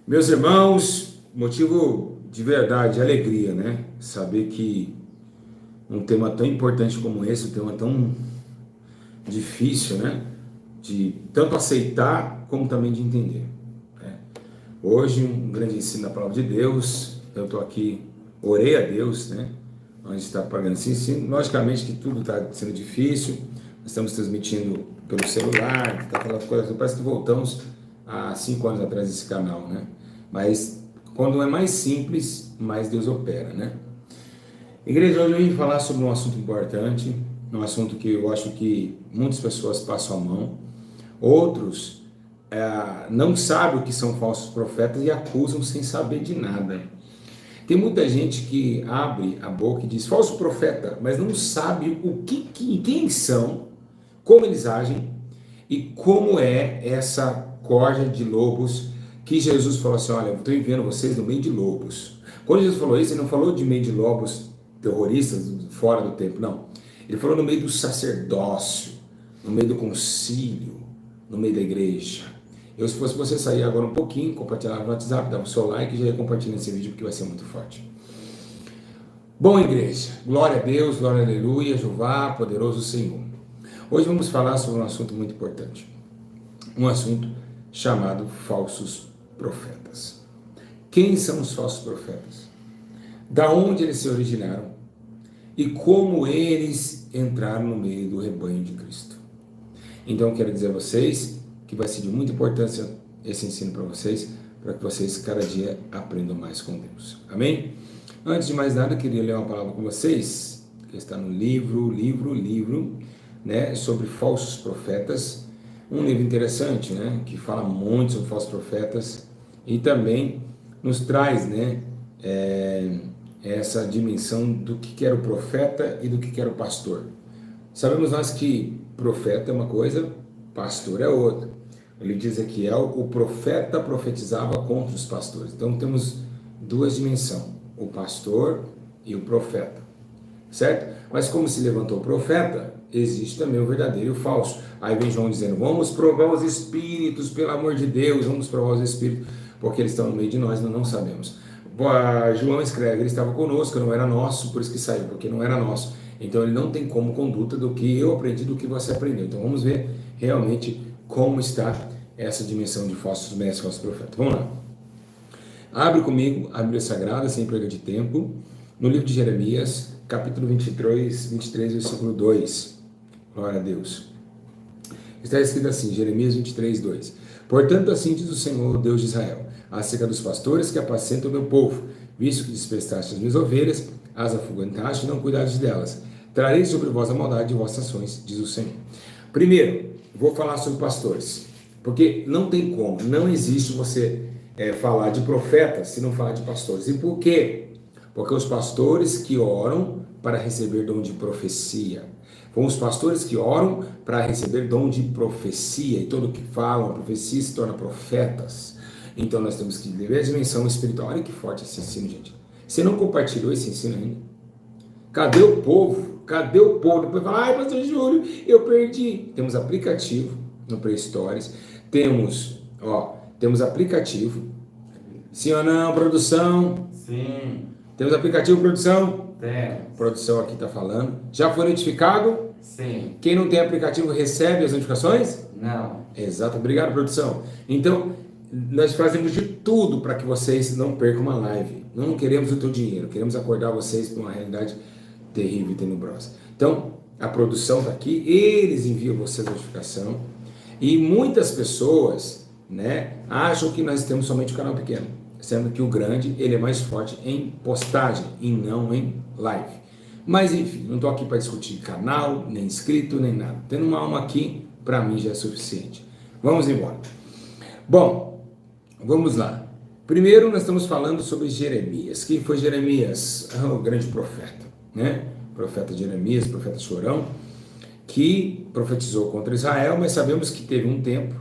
Meus irmãos, motivo de verdade, de alegria, né? Saber que um tema tão importante como esse, um tema tão difícil, né? De tanto aceitar como também de entender, né? Hoje, um grande ensino da palavra de Deus. Eu estou aqui, orei a Deus, né? Onde está pagando esse ensino. Logicamente que tudo está sendo difícil. Nós estamos transmitindo pelo celular, tá aquela coisa. Parece que voltamos há 5 anos atrás desse canal, né? Mas quando é mais simples, mais Deus opera, né? Igreja, hoje eu vim falar sobre um assunto importante, um assunto que eu acho que muitas pessoas passam a mão, outros não sabem o que são falsos profetas e acusam sem saber de nada. Tem muita gente que abre a boca e diz falso profeta, mas não sabe quem são, como eles agem e como é essa corja de lobos que Jesus falou assim: olha, eu estou enviando vocês no meio de lobos. Quando Jesus falou isso, ele não falou de meio de lobos terroristas fora do templo, não. Ele falou no meio do sacerdócio, no meio do concílio, no meio da igreja. Eu, se fosse você, sair agora um pouquinho, compartilhar no WhatsApp, dava o seu like e já ia compartilhando esse vídeo porque vai ser muito forte. Bom, igreja, glória a Deus, glória a aleluia, Jeová, poderoso Senhor. Hoje vamos falar sobre um assunto muito importante. Um assunto chamado falsos profetas. Quem são os falsos profetas? Da onde eles se originaram? E como eles entraram no meio do rebanho de Cristo? Então eu quero dizer a vocês que vai ser de muita importância esse ensino para que vocês cada dia aprendam mais com Deus. Amém? Antes de mais nada, eu queria ler uma palavra com vocês, que está no livro, né, sobre falsos profetas. Um livro interessante, né, que fala muito sobre falsos profetas e também nos traz, né, essa dimensão do que era o profeta e do que era o pastor. Sabemos nós que profeta é uma coisa, pastor é outra. Ele diz aqui, o profeta profetizava contra os pastores. Então temos duas dimensões, o pastor e o profeta, certo? Mas como se levantou o profeta, existe também o verdadeiro e o falso. Aí vem João dizendo, vamos provar os espíritos, pelo amor de Deus, vamos provar os espíritos, porque eles estão no meio de nós, nós não sabemos. João escreve, ele estava conosco, não era nosso, por isso que saiu, porque não era nosso. Então ele não tem como conduta do que eu aprendi, do que você aprendeu. Então vamos ver realmente como está essa dimensão de falsos mestres, falsos profetas. Vamos lá. Abre comigo a Bíblia Sagrada, sem perda de tempo, no livro de Jeremias, capítulo 23, versículo 2. Glória a Deus. Está escrito assim, Jeremias 23, 2. Portanto, assim diz o Senhor, Deus de Israel, acerca dos pastores que apacentam o meu povo, visto que desprezaste as minhas ovelhas, as afugantaste e não cuidaste delas. Trarei sobre vós a maldade de vossas ações, diz o Senhor. Primeiro, vou falar sobre pastores, porque não tem como, não existe você falar de profetas se não falar de pastores. E por quê? Porque os pastores que oram para receber dom de profecia, com os pastores que oram para receber dom de profecia, e todo que falam a profecia se torna profetas. Então nós temos que ver a dimensão espiritual. Olha que forte esse ensino, gente. Você não compartilhou esse ensino ainda? Cadê o povo? Cadê o povo? Depois fala, ai, pastor Júlio, eu perdi. Temos aplicativo no Play Stories, temos aplicativo. Sim ou não, produção? Sim. Temos aplicativo, produção? Tem. Produção aqui está falando. Já foi notificado? Sim. Quem não tem aplicativo recebe as notificações? Não. Exato, obrigado, produção. Então, nós fazemos de tudo para que vocês não percam uma live. Não queremos o teu dinheiro, queremos acordar vocês para uma realidade terrível e tenebrosa. Então, a produção está aqui, eles enviam vocês a notificação. E muitas pessoas, né, acham que nós temos somente o canal pequeno, sendo que o grande ele é mais forte em postagem e não em live. Mas enfim, não estou aqui para discutir canal, nem inscrito, nem nada. Tendo uma alma aqui, para mim já é suficiente. Vamos embora. Bom, vamos lá. Primeiro nós estamos falando sobre Jeremias. Quem foi Jeremias? O grande profeta, né? Profeta Jeremias, profeta chorão, que profetizou contra Israel, mas sabemos que teve um tempo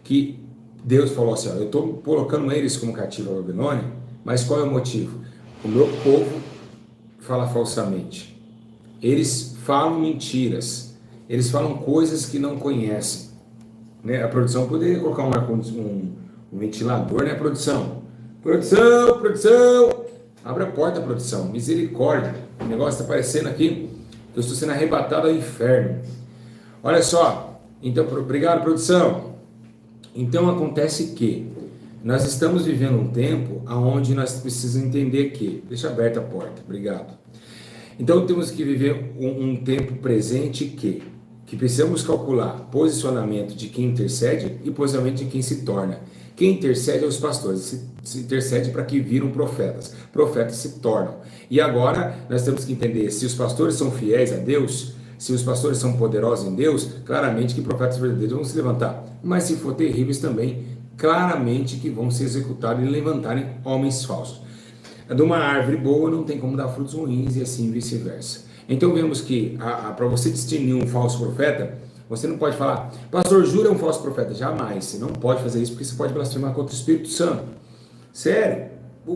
que Deus falou assim, eu estou colocando eles como cativo à Babilônia, mas qual é o motivo? O meu povo fala falsamente, eles falam mentiras, eles falam coisas que não conhecem, né? A produção poderia colocar um ventilador, né, produção? Produção, produção! Abre a porta, produção. Misericórdia. O negócio está parecendo aqui que eu estou sendo arrebatado ao inferno. Olha só. Então, obrigado, produção. Então, acontece que nós estamos vivendo um tempo onde nós precisamos entender que... Deixa aberta a porta. Obrigado. Então, temos que viver um tempo presente que precisamos calcular posicionamento de quem intercede e posicionamento de quem se torna. Quem intercede é os pastores, se intercede para que viram profetas. Profetas se tornam. E agora nós temos que entender se os pastores são fiéis a Deus, se os pastores são poderosos em Deus, claramente que profetas verdadeiros vão se levantar. Mas se for terríveis também, claramente que vão se executar e levantarem homens falsos. De uma árvore boa não tem como dar frutos ruins e assim vice-versa. Então vemos que para você distinguir um falso profeta, você não pode falar, pastor Júlio é um falso profeta. Jamais, você não pode fazer isso porque você pode blasfemar contra o Espírito Santo. Sério,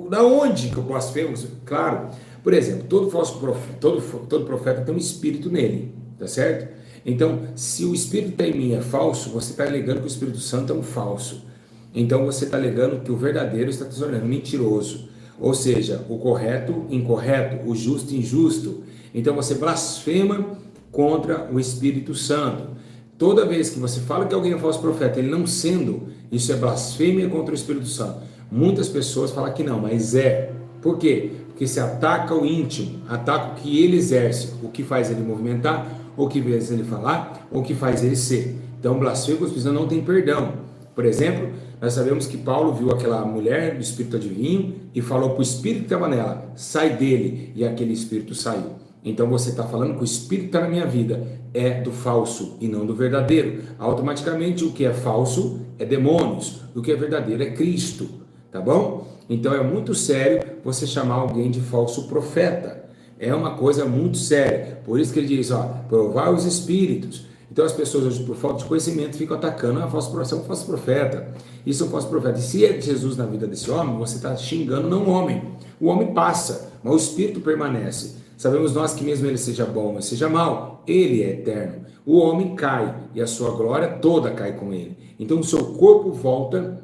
da onde que eu blasfemo? Claro, por exemplo, todo falso profeta, todo profeta tem um espírito nele, tá certo? Então, se o espírito está em mim é falso, você está alegando que o Espírito Santo é um falso. Então você está alegando que o verdadeiro está se tornando mentiroso. Ou seja, o correto, incorreto, o justo, injusto. Então você blasfema contra o Espírito Santo. Toda vez que você fala que alguém é falso profeta, ele não sendo, isso é blasfêmia contra o Espírito Santo. Muitas pessoas falam que não, mas é. Por quê? Porque se ataca o íntimo, ataca o que ele exerce, o que faz ele movimentar, o que faz ele falar, o que faz ele ser. Então blasfêmia contra o Espírito Santo não tem perdão. Por exemplo, nós sabemos que Paulo viu aquela mulher do espírito adivinho e falou para o espírito que estava nela, sai dele, e aquele espírito saiu. Então você está falando que o espírito que está na minha vida é do falso e não do verdadeiro. Automaticamente o que é falso é demônios, o que é verdadeiro é Cristo, tá bom? Então é muito sério você chamar alguém de falso profeta. É uma coisa muito séria. Por isso que ele diz, provar os espíritos. Então as pessoas hoje, por falta de conhecimento, ficam atacando falso profeta, um falso profeta. Isso é um falso profeta. E se é Jesus na vida desse homem, você está xingando não o homem. O homem passa, mas o espírito permanece. Sabemos nós que mesmo ele seja bom ou seja mau, ele é eterno. O homem cai e a sua glória toda cai com ele. Então o seu corpo volta,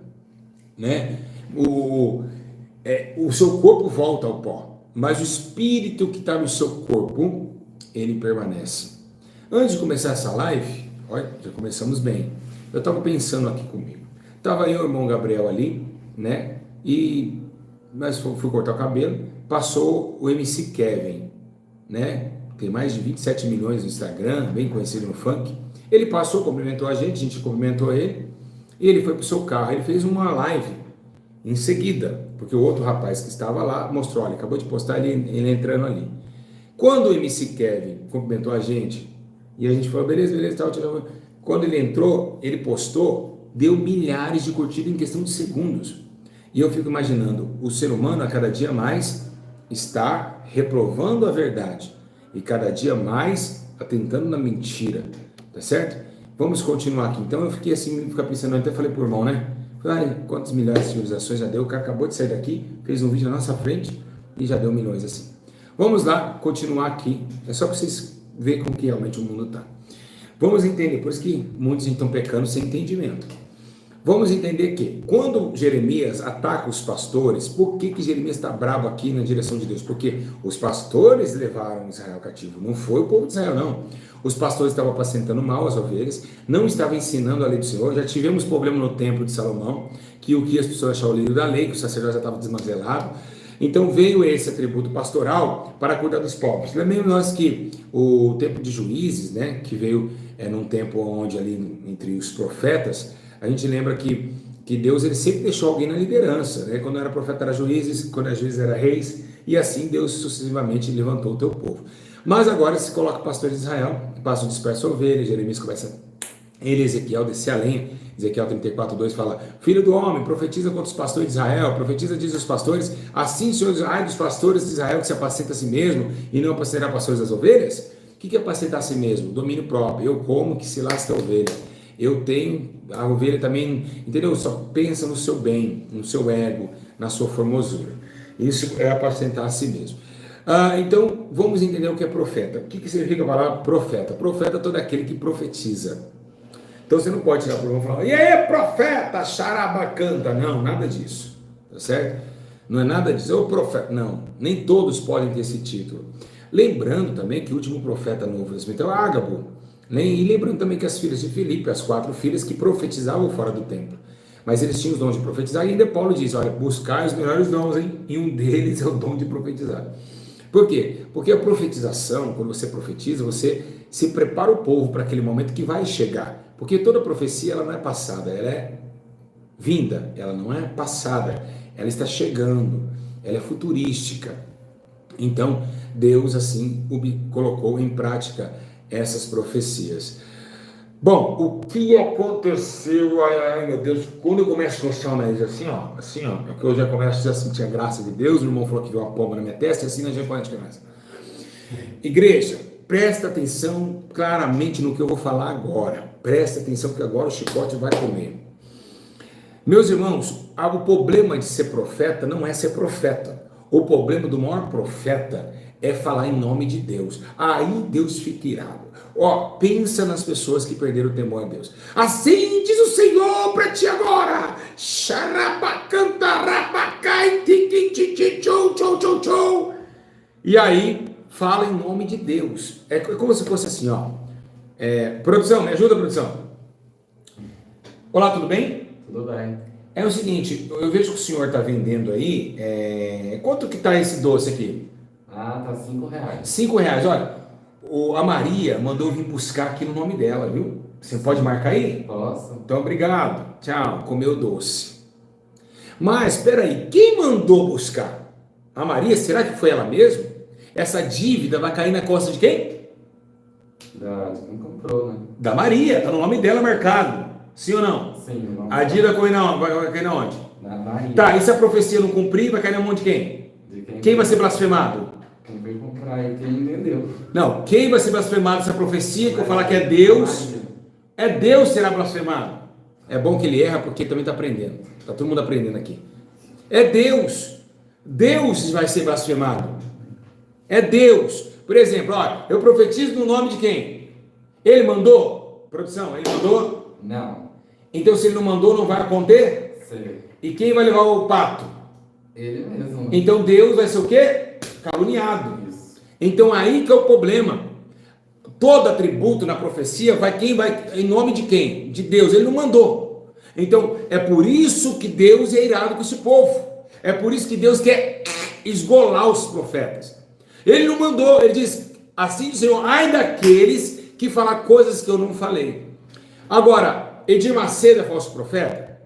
né? O seu corpo volta ao pó, mas o espírito que está no seu corpo, ele permanece. Antes de começar essa live, olha, já começamos bem. Eu estava pensando aqui comigo. Estava eu e o irmão Gabriel ali, né? Mas fui cortar o cabelo. Passou o MC Kevin, né? Tem mais de 27 milhões no Instagram, bem conhecido no funk. Ele passou, cumprimentou a gente cumprimentou ele. E ele foi para o seu carro. Ele fez uma live em seguida, porque o outro rapaz que estava lá mostrou, olha, acabou de postar ele entrando ali. Quando o MC Kevin cumprimentou a gente, e a gente falou, beleza, tal. Quando ele entrou, ele postou, deu milhares de curtidas em questão de segundos. E eu fico imaginando, o ser humano a cada dia mais está reprovando a verdade e cada dia mais atentando na mentira, tá certo? Vamos continuar aqui. Então eu fiquei assim, pensando, até falei pro irmão, né? Falei, quantos milhares de visualizações já deu? O cara acabou de sair daqui, fez um vídeo na nossa frente e já deu milhões assim. Vamos lá, continuar aqui. É só para vocês verem como que realmente o mundo está. Vamos entender, por isso que muitos estão pecando sem entendimento. Vamos entender que quando Jeremias ataca os pastores, por que Jeremias está bravo aqui na direção de Deus? Porque os pastores levaram Israel cativo, não foi o povo de Israel não. Os pastores estavam apacentando mal as ovelhas, não estavam ensinando a lei do Senhor. Já tivemos problema no templo de Salomão, que o que as pessoas achavam o livro da lei, que o sacerdote já estava desmantelado. Então veio esse atributo pastoral para cuidar dos povos. Lembremos nós que o tempo de Juízes, né, que veio num tempo onde ali entre os profetas, a gente lembra que Deus ele sempre deixou alguém na liderança, né? Quando era profeta era juízes, quando era juízes era reis, e assim Deus sucessivamente levantou o teu povo. Mas agora se coloca pastores de Israel, passam disperso ovelhas, Jeremias começa, ele Ezequiel descer a lenha, Ezequiel 34:2 fala, filho do homem, profetiza contra os pastores de Israel, profetiza, diz os pastores, assim Senhor, ai dos pastores de Israel que se apacenta a si mesmo e não apacentará pastores das ovelhas? O que é apacentar a si mesmo? Domínio próprio, eu como que se lasca a ovelha. Eu tenho, a ovelha também, entendeu? Só pensa no seu bem, no seu ego, na sua formosura. Isso é apacentar a si mesmo. Então, vamos entender o que é profeta. O que significa a palavra profeta? Profeta é todo aquele que profetiza. Então, você não pode tirar para o irmão e falar, e aí, profeta, charabacanta. Não, nada disso. Tá certo? Não é nada disso, o profeta. Não, nem todos podem ter esse título. Lembrando também que o último profeta no Novo Testamento é o Ágabo. E lembrando também que as filhas de Filipe, as 4 filhas que profetizavam fora do templo. Mas eles tinham os dons de profetizar, e ainda Paulo diz, olha, buscai os melhores dons, hein? E um deles é o dom de profetizar. Por quê? Porque a profetização, quando você profetiza, você se prepara o povo para aquele momento que vai chegar. Porque toda profecia, ela não é passada, ela é vinda, ela não é passada, ela está chegando, ela é futurística. Então, Deus assim colocou em prática essas profecias. Bom, o que aconteceu? Ai, meu Deus, quando eu começo a coçar o nariz assim, ó, é que eu já começo a sentir a graça de Deus. O irmão falou que viu uma pomba na minha testa, e assim a gente começa. Igreja, presta atenção claramente no que eu vou falar agora. Presta atenção que agora o chicote vai comer. Meus irmãos, o problema de ser profeta não é ser profeta. O problema do maior profeta é falar em nome de Deus. Aí Deus fica irado. Pensa nas pessoas que perderam o temor a Deus. Assim diz o Senhor para ti agora. E aí fala em nome de Deus. É como se fosse assim, produção, me ajuda, produção. Olá, tudo bem? Tudo bem. É o seguinte, eu vejo que o senhor está vendendo aí, quanto que está esse doce aqui? Tá R$5. R$5, olha, a Maria mandou vir buscar aqui no nome dela, viu? Você pode marcar aí? Posso. Então, obrigado. Tchau, comeu doce. Mas, espera aí, quem mandou buscar? A Maria, será que foi ela mesma? Essa dívida vai cair na costa de quem? De quem comprou, né? Da Maria, está no nome dela marcado. Sim ou não? Sim. A dívida vai cair na onde? Na Maria. Tá, e se a profecia não cumprir, vai cair na mão de quem? Quem vai ser blasfemado? Quem veio comprar e quem entendeu. Não, quem vai ser blasfemado se a profecia que eu falar que é Deus, será blasfemado. É bom que ele erra porque também está aprendendo. Está todo mundo aprendendo aqui. É Deus. Deus vai ser blasfemado. É Deus. Por exemplo, eu profetizo no nome de quem? Ele mandou? Produção, ele mandou? Não. Então se ele não mandou, não vai acontecer? Sim. E quem vai levar o pato? Ele mesmo. Então Deus vai ser o quê? Caluniado. Isso. Então aí que é o problema. Todo atributo na profecia quem vai em nome de quem? De Deus. Ele não mandou. Então é por isso que Deus é irado com esse povo. É por isso que Deus quer esgolar os profetas. Ele não mandou. Ele diz assim: Senhor, ai daqueles que falam coisas que eu não falei. Agora, Edir Macedo é falso profeta?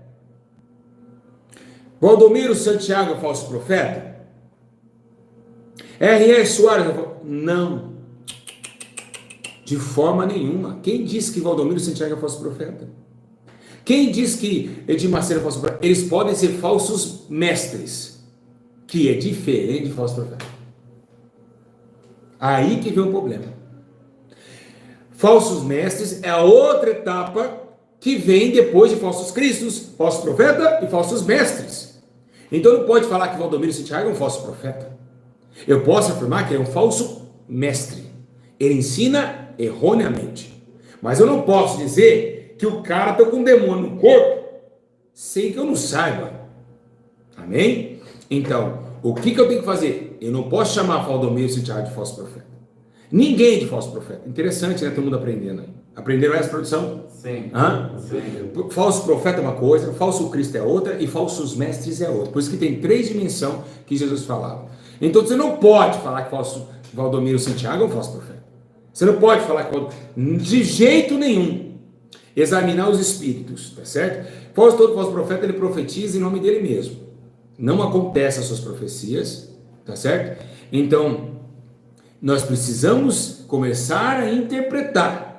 Valdomiro Santiago é falso profeta? R.R. Soares? Não. De forma nenhuma. Quem disse que Valdomiro Santiago é falso profeta? Quem diz que Edir Macedo é falso profeta? Eles podem ser falsos mestres, que é diferente de falso profeta. Aí que vem o problema. Falsos mestres é a outra etapa que vem depois de falsos cristos, falso profeta e falsos mestres. Então não pode falar que Valdomiro Santiago é um falso profeta. Eu posso afirmar que ele é um falso mestre. Ele ensina erroneamente. Mas eu não posso dizer que o cara está com um demônio no corpo sem que eu não saiba. Amém? Então, o que eu tenho que fazer? Eu não posso chamar Valdomiro Santiago de falso profeta. Ninguém de falso profeta. Interessante, né? Todo mundo aprendendo aí. Aprenderam essa, produção? Sim. Sim. Falso profeta é uma coisa, falso Cristo é outra e falsos mestres é outra. Por isso que tem 3 dimensões que Jesus falava. Então você não pode falar que Valdomiro Santiago é um falso profeta. Você não pode falar que de jeito nenhum. Examinar os espíritos, tá certo? Todo falso profeta ele profetiza em nome dele mesmo. Não acontece as suas profecias, tá certo? Então nós precisamos começar a interpretar.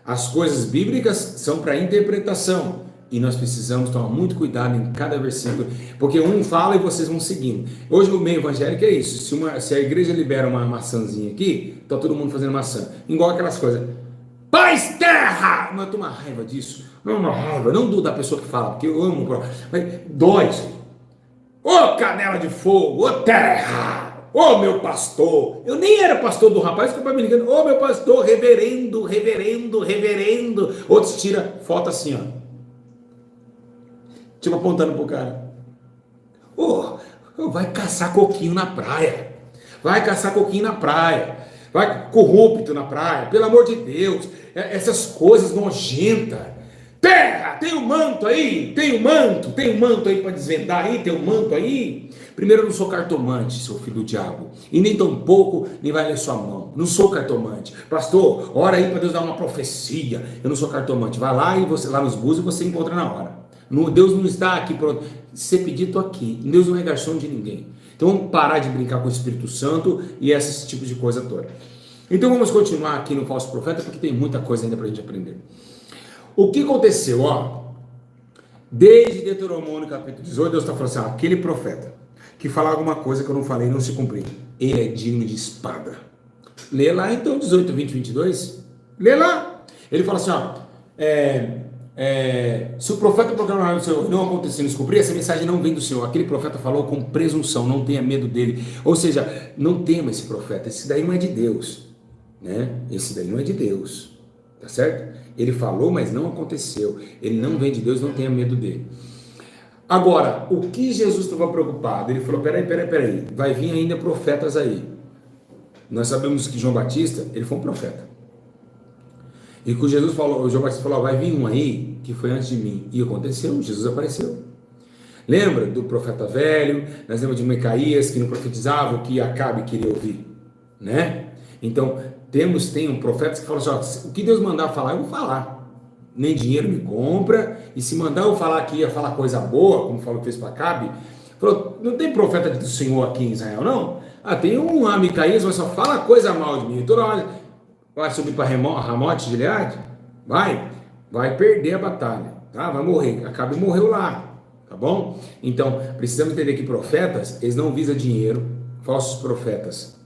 As coisas bíblicas são para interpretação. E nós precisamos tomar muito cuidado em cada versículo. Porque um fala e vocês vão seguindo. Hoje no meio evangélico é isso. Se a igreja libera uma maçãzinha aqui, está todo mundo fazendo maçã. Igual aquelas coisas. Paz, terra! Mas eu tenho uma raiva disso. Não é uma raiva, não da pessoa que fala, porque eu amo. Mas dói isso. Ô canela de fogo, ô terra! Ô meu pastor, eu nem era pastor do rapaz, ficava me ligando, ô meu pastor, reverendo, reverendo, reverendo. Outros tiram foto assim, ó. Tipo apontando pro cara. Ô Vai caçar coquinho na praia. Vai caçar coquinho na praia. Vai corrupto na praia. Pelo amor de Deus. Essas coisas nojentas. Terra, tem um manto aí? Tem um manto aí para desvendar aí? Tem um manto aí? Primeiro, eu não sou cartomante, seu filho do diabo. E nem tampouco nem vai ler sua mão. Não sou cartomante. Pastor, ora aí para Deus dar uma profecia. Eu não sou cartomante. Vai lá e você lá nos búzios você encontra na hora. Deus não está aqui para ser pedido aqui. Deus não é garçom de ninguém. Então vamos parar de brincar com o Espírito Santo e esse tipo de coisa toda. Então vamos continuar aqui no falso profeta, porque tem muita coisa ainda para a gente aprender. O que aconteceu? Desde Deuteronômio capítulo 18, Deus está falando assim, aquele profeta que falar alguma coisa que eu não falei não se cumpriu, ele é digno de espada. Lê lá então 18, 20, 22. Lê lá. Ele fala assim, se o profeta proclamar do Senhor não acontecer, não se cumprir, essa mensagem não vem do Senhor. Aquele profeta falou com presunção, não tenha medo dele. Ou seja, não tema esse profeta, esse daí não é de Deus, né? Esse daí não é de Deus, tá certo? Ele falou, mas não aconteceu. Ele não vem de Deus, não tenha medo dele. Agora, o que Jesus estava preocupado? Ele falou, peraí, vai vir ainda profetas aí. Nós sabemos que João Batista, ele foi um profeta. E que Jesus falou, o João Batista falou, vai vir um aí que foi antes de mim. E aconteceu, Jesus apareceu. Lembra do profeta velho? Nós lembra de Micaías que não profetizava o que Acabe queria ouvir, né? Então, tem um profeta que fala assim, o que Deus mandar falar, eu vou falar. Nem dinheiro me compra, e se mandar eu falar que ia falar coisa boa, como falou que fez para Acabe, falou, não tem profeta do Senhor aqui em Israel, não? Tem um Micaías, mas só fala coisa mal de mim, toda hora vai subir para Ramote de Gileade, vai perder a batalha, tá? Vai morrer, Acabe morreu lá, tá bom? Então, precisamos entender que profetas, eles não visam dinheiro, falsos profetas,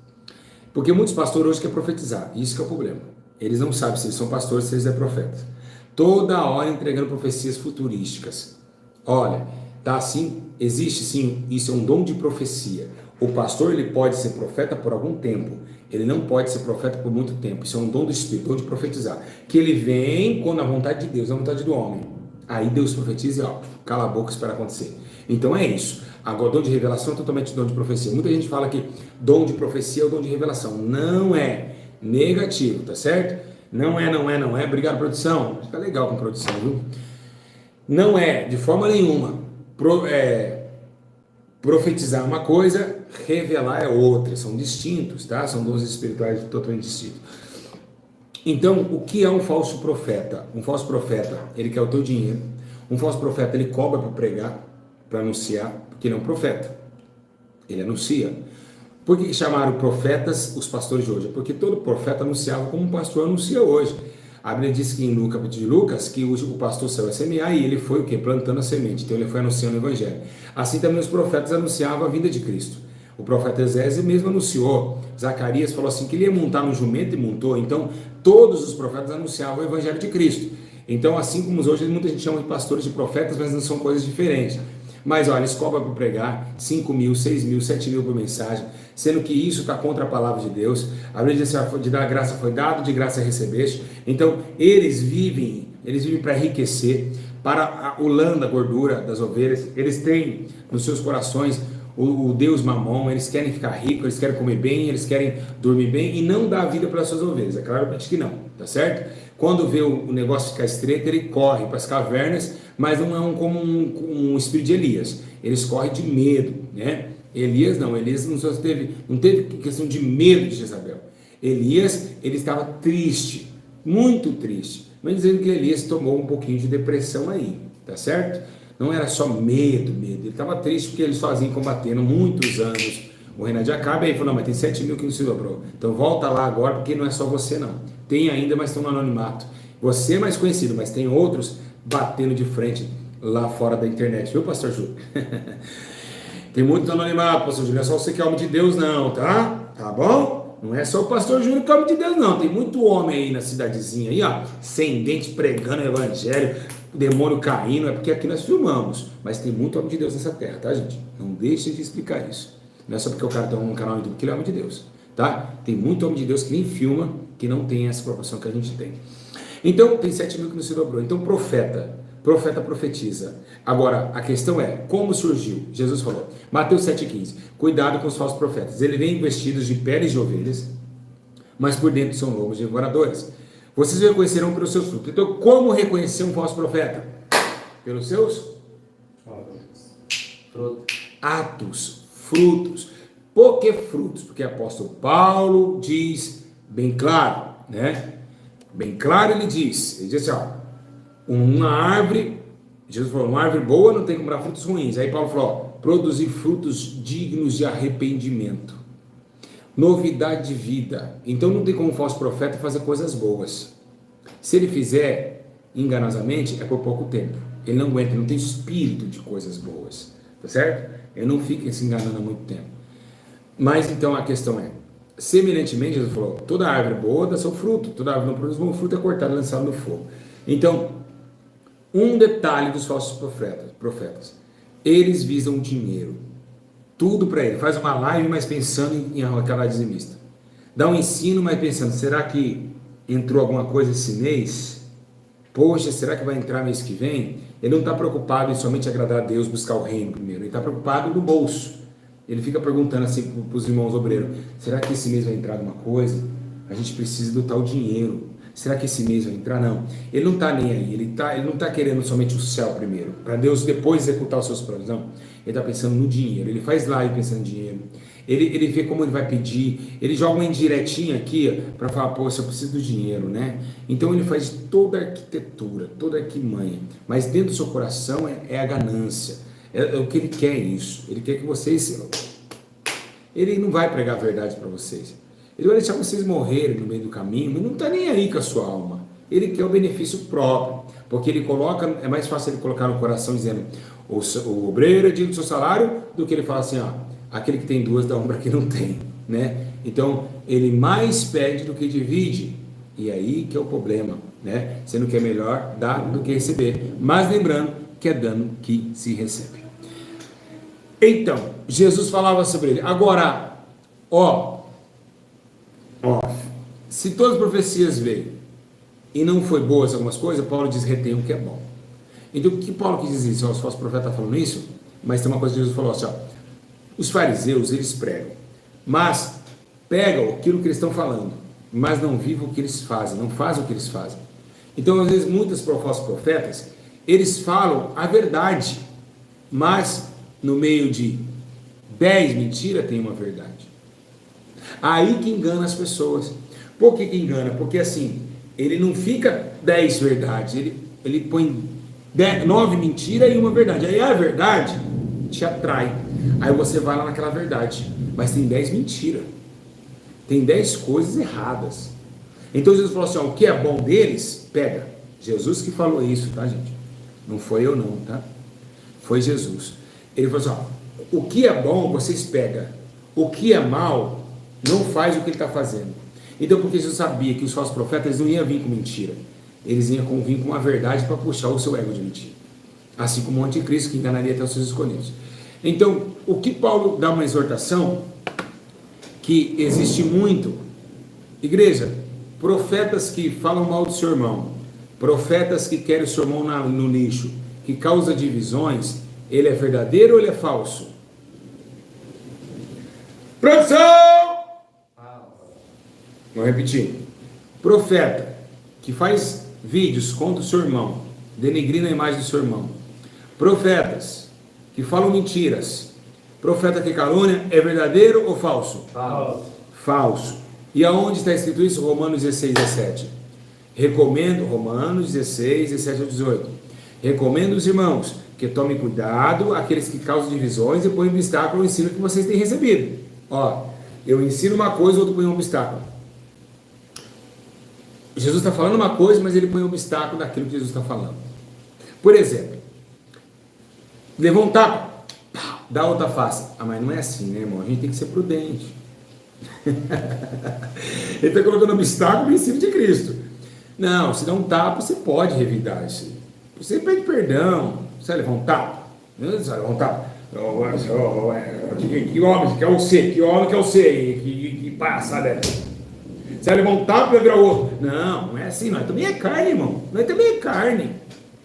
porque muitos pastores hoje querem profetizar, isso que é o problema, eles não sabem se eles são pastores, se eles são profetas. Toda hora entregando profecias futurísticas. Olha, tá assim, existe sim, isso é um dom de profecia. O pastor ele pode ser profeta por algum tempo, ele não pode ser profeta por muito tempo. Isso é um dom do Espírito, dom de profetizar. Que ele vem quando a vontade de Deus, a vontade do homem. Aí Deus profetiza e cala a boca e espera acontecer. Então é isso. Agora, dom de revelação é totalmente dom de profecia. Muita gente fala que dom de profecia é o dom de revelação. Não é negativo, tá certo? Não é. Obrigado, produção. Fica legal com produção, viu? Não é, de forma nenhuma. Profetizar uma coisa, revelar é outra. São distintos, tá? São dons espirituais totalmente distintos. Então, o que é um falso profeta? Um falso profeta, ele quer o teu dinheiro. Um falso profeta, ele cobra para pregar, para anunciar, porque ele é um profeta. Ele anuncia. Por que chamaram profetas os pastores de hoje? Porque todo profeta anunciava como um pastor anuncia hoje. A Bíblia diz que no capítulo de Lucas, que o pastor saiu a semear e ele foi o quê? Plantando a semente. Então ele foi anunciando o evangelho. Assim também os profetas anunciavam a vinda de Cristo. O profeta Esdras mesmo anunciou. Zacarias falou assim que ele ia montar no jumento e montou. Então todos os profetas anunciavam o evangelho de Cristo. Então assim como hoje muita gente chama de pastores de profetas, mas não são coisas diferentes. Mas olha, eles cobram para pregar 5 mil, 6 mil, 7 mil por mensagem, sendo que isso está contra a palavra de Deus. A Bíblia diz assim, de dar graça foi dado, de graça recebeste. Então, eles vivem para enriquecer, para o lã da gordura das ovelhas. Eles têm nos seus corações o Deus mamão, eles querem ficar ricos, eles querem comer bem, eles querem dormir bem e não dar vida para as suas ovelhas. É claro que não, tá certo? Quando vê o negócio ficar estreito, ele corre para as cavernas, mas não é como um espírito de Elias. Eles correm de medo, né? Elias não teve questão de medo de Jezabel. Elias, ele estava triste, muito triste, mas dizendo que Elias tomou um pouquinho de depressão aí, tá certo? Não era só medo, ele estava triste porque ele sozinho combatendo muitos anos o reino de Acabe, aí ele falou, não, mas tem 7 mil que não se dobrou, então volta lá agora porque não é só você não, tem ainda, mas estão no anonimato, você é mais conhecido, mas tem outros batendo de frente lá fora da internet, viu, pastor Júlio? Tem muito anonimato, pastor Júlio, não é só você que é homem de Deus não, tá? Tá bom? Não é só o pastor Júlio que é homem de Deus não, tem muito homem aí na cidadezinha aí, ó, sem dente pregando o evangelho, o demônio caindo, é porque aqui nós filmamos, mas tem muito homem de Deus nessa terra, tá, gente? Não deixe de explicar isso. Não é só porque o cara tem um canal no YouTube que ele é homem de Deus, tá? Tem muito homem de Deus que nem filma, que não tem essa proporção que a gente tem. Então, tem 7 mil que não se dobrou. Então, profeta, profeta profetiza. Agora, a questão é, como surgiu? Jesus falou, Mateus 7,15, cuidado com os falsos profetas. Eles vêm vestidos de peles de ovelhas, mas por dentro são lobos devoradores. Vocês reconhecerão pelos seus frutos. Então, como reconhecer um falso profeta? Pelos seus atos, frutos. Por que frutos? Porque o apóstolo Paulo diz bem claro, né? Bem claro ele diz assim, ó, uma árvore, Jesus falou, uma árvore boa não tem como dar frutos ruins. Aí Paulo falou, ó, produzir frutos dignos de arrependimento, novidade de vida. Então não tem como um falso profeta fazer coisas boas. Se ele fizer enganosamente, é por pouco tempo. Ele não aguenta, ele não tem espírito de coisas boas, tá certo? Ele não fica se enganando há muito tempo. Mas então a questão é, semelhantemente, Jesus falou, toda árvore boa dá seu fruto, toda árvore não produz bom fruto é cortada e lançada no fogo. Então, um detalhe dos falsos profetas, eles visam dinheiro, tudo para ele, faz uma live, mas pensando em aquela dizimista, dá um ensino, mas pensando, será que entrou alguma coisa esse mês? Poxa, será que vai entrar mês que vem? Ele não está preocupado em somente agradar a Deus, buscar o reino primeiro, ele está preocupado no bolso. Ele fica perguntando assim para os irmãos obreiros, será que esse mês vai entrar alguma coisa? A gente precisa do tal dinheiro. Será que esse mês vai entrar? Não. Ele não está nem aí, ele não está querendo somente o céu primeiro, para Deus depois executar os seus planos. Não. Ele está pensando no dinheiro, ele faz live pensando em dinheiro. Ele vê como ele vai pedir, ele joga uma indiretinha aqui para falar, poxa, eu preciso do dinheiro, né? Então ele faz toda a arquitetura, toda a arquimanha, mas dentro do seu coração é a ganância. É o que ele quer isso. Ele quer que vocês... Ele não vai pregar a verdade para vocês. Ele vai deixar vocês morrerem no meio do caminho, mas não está nem aí com a sua alma. Ele quer o benefício próprio. Porque ele coloca... É mais fácil ele colocar no coração dizendo o obreiro é digno do seu salário, do que ele fala assim, ó, aquele que tem duas dá um para quem não tem, né? Então, ele mais pede do que divide. E aí que é o problema, né? Sendo que é melhor dar do que receber. Mas lembrando que é dando que se recebe. Então, Jesus falava sobre ele. Agora, se todas as profecias veio e não foi boas algumas coisas, Paulo diz retém o que é bom. Então, o que Paulo quis dizer? Os falsos profetas estão falando isso, mas tem uma coisa que Jesus falou assim, ó, os fariseus, eles pregam, mas pegam aquilo que eles estão falando, mas não vivem o que eles fazem, não fazem o que eles fazem. Então, às vezes, muitos falsos profetas, eles falam a verdade, mas no meio de 10 mentiras tem uma verdade. Aí que engana as pessoas. Por que engana? Porque assim, ele não fica 10 verdades, ele põe 9 mentiras e uma verdade. Aí a verdade te atrai. Aí você vai lá naquela verdade, mas tem 10 mentiras. Tem 10 coisas erradas. Então Jesus falou assim, ó, o que é bom deles, pega. Jesus que falou isso, tá, gente? Não foi eu não, tá? Foi Jesus. Ele falou assim, ó, o que é bom vocês pegam, o que é mal não faz o que ele está fazendo. Então, porque Jesus sabia que os falsos profetas não iam vir com mentira, eles iam vir com a verdade para puxar o seu ego de mentira, assim como o anticristo que enganaria até os seus escolhidos. Então, o que Paulo dá uma exortação, que existe muito, igreja, profetas que falam mal do seu irmão, profetas que querem o seu irmão no lixo, que causa divisões, ele é verdadeiro ou ele é falso? Produção! Vou repetir. Profeta que faz vídeos contra o seu irmão, denegrindo a imagem do seu irmão. Profetas que falam mentiras. Profeta que calúnia, é verdadeiro ou falso? Falso. Falso. E aonde está escrito isso? Romanos 16, 17. Recomendo, Romanos 16, 17 a 18. Recomendo os irmãos que tomem cuidado, aqueles que causam divisões e põem obstáculo ao ensino que vocês têm recebido. Ó, eu ensino uma coisa, o outro põe um obstáculo. Jesus está falando uma coisa, mas ele põe um obstáculo daquilo que Jesus está falando. Por exemplo, levou um tapa, dá outra face. Ah, mas não é assim, né, irmão? A gente tem que ser prudente. Ele está colocando obstáculo em cima de Cristo. Não, se dá um tapa, você pode revidar isso. Você pede perdão. Você vai levar um tapa? Você vai levar um tapa? Que homem que é você? Que homem que é você? Que palhaçada é? Você vai levar um tapa e vai virar o outro. Não, não é assim. Nós também é carne, irmão. Nós também é carne.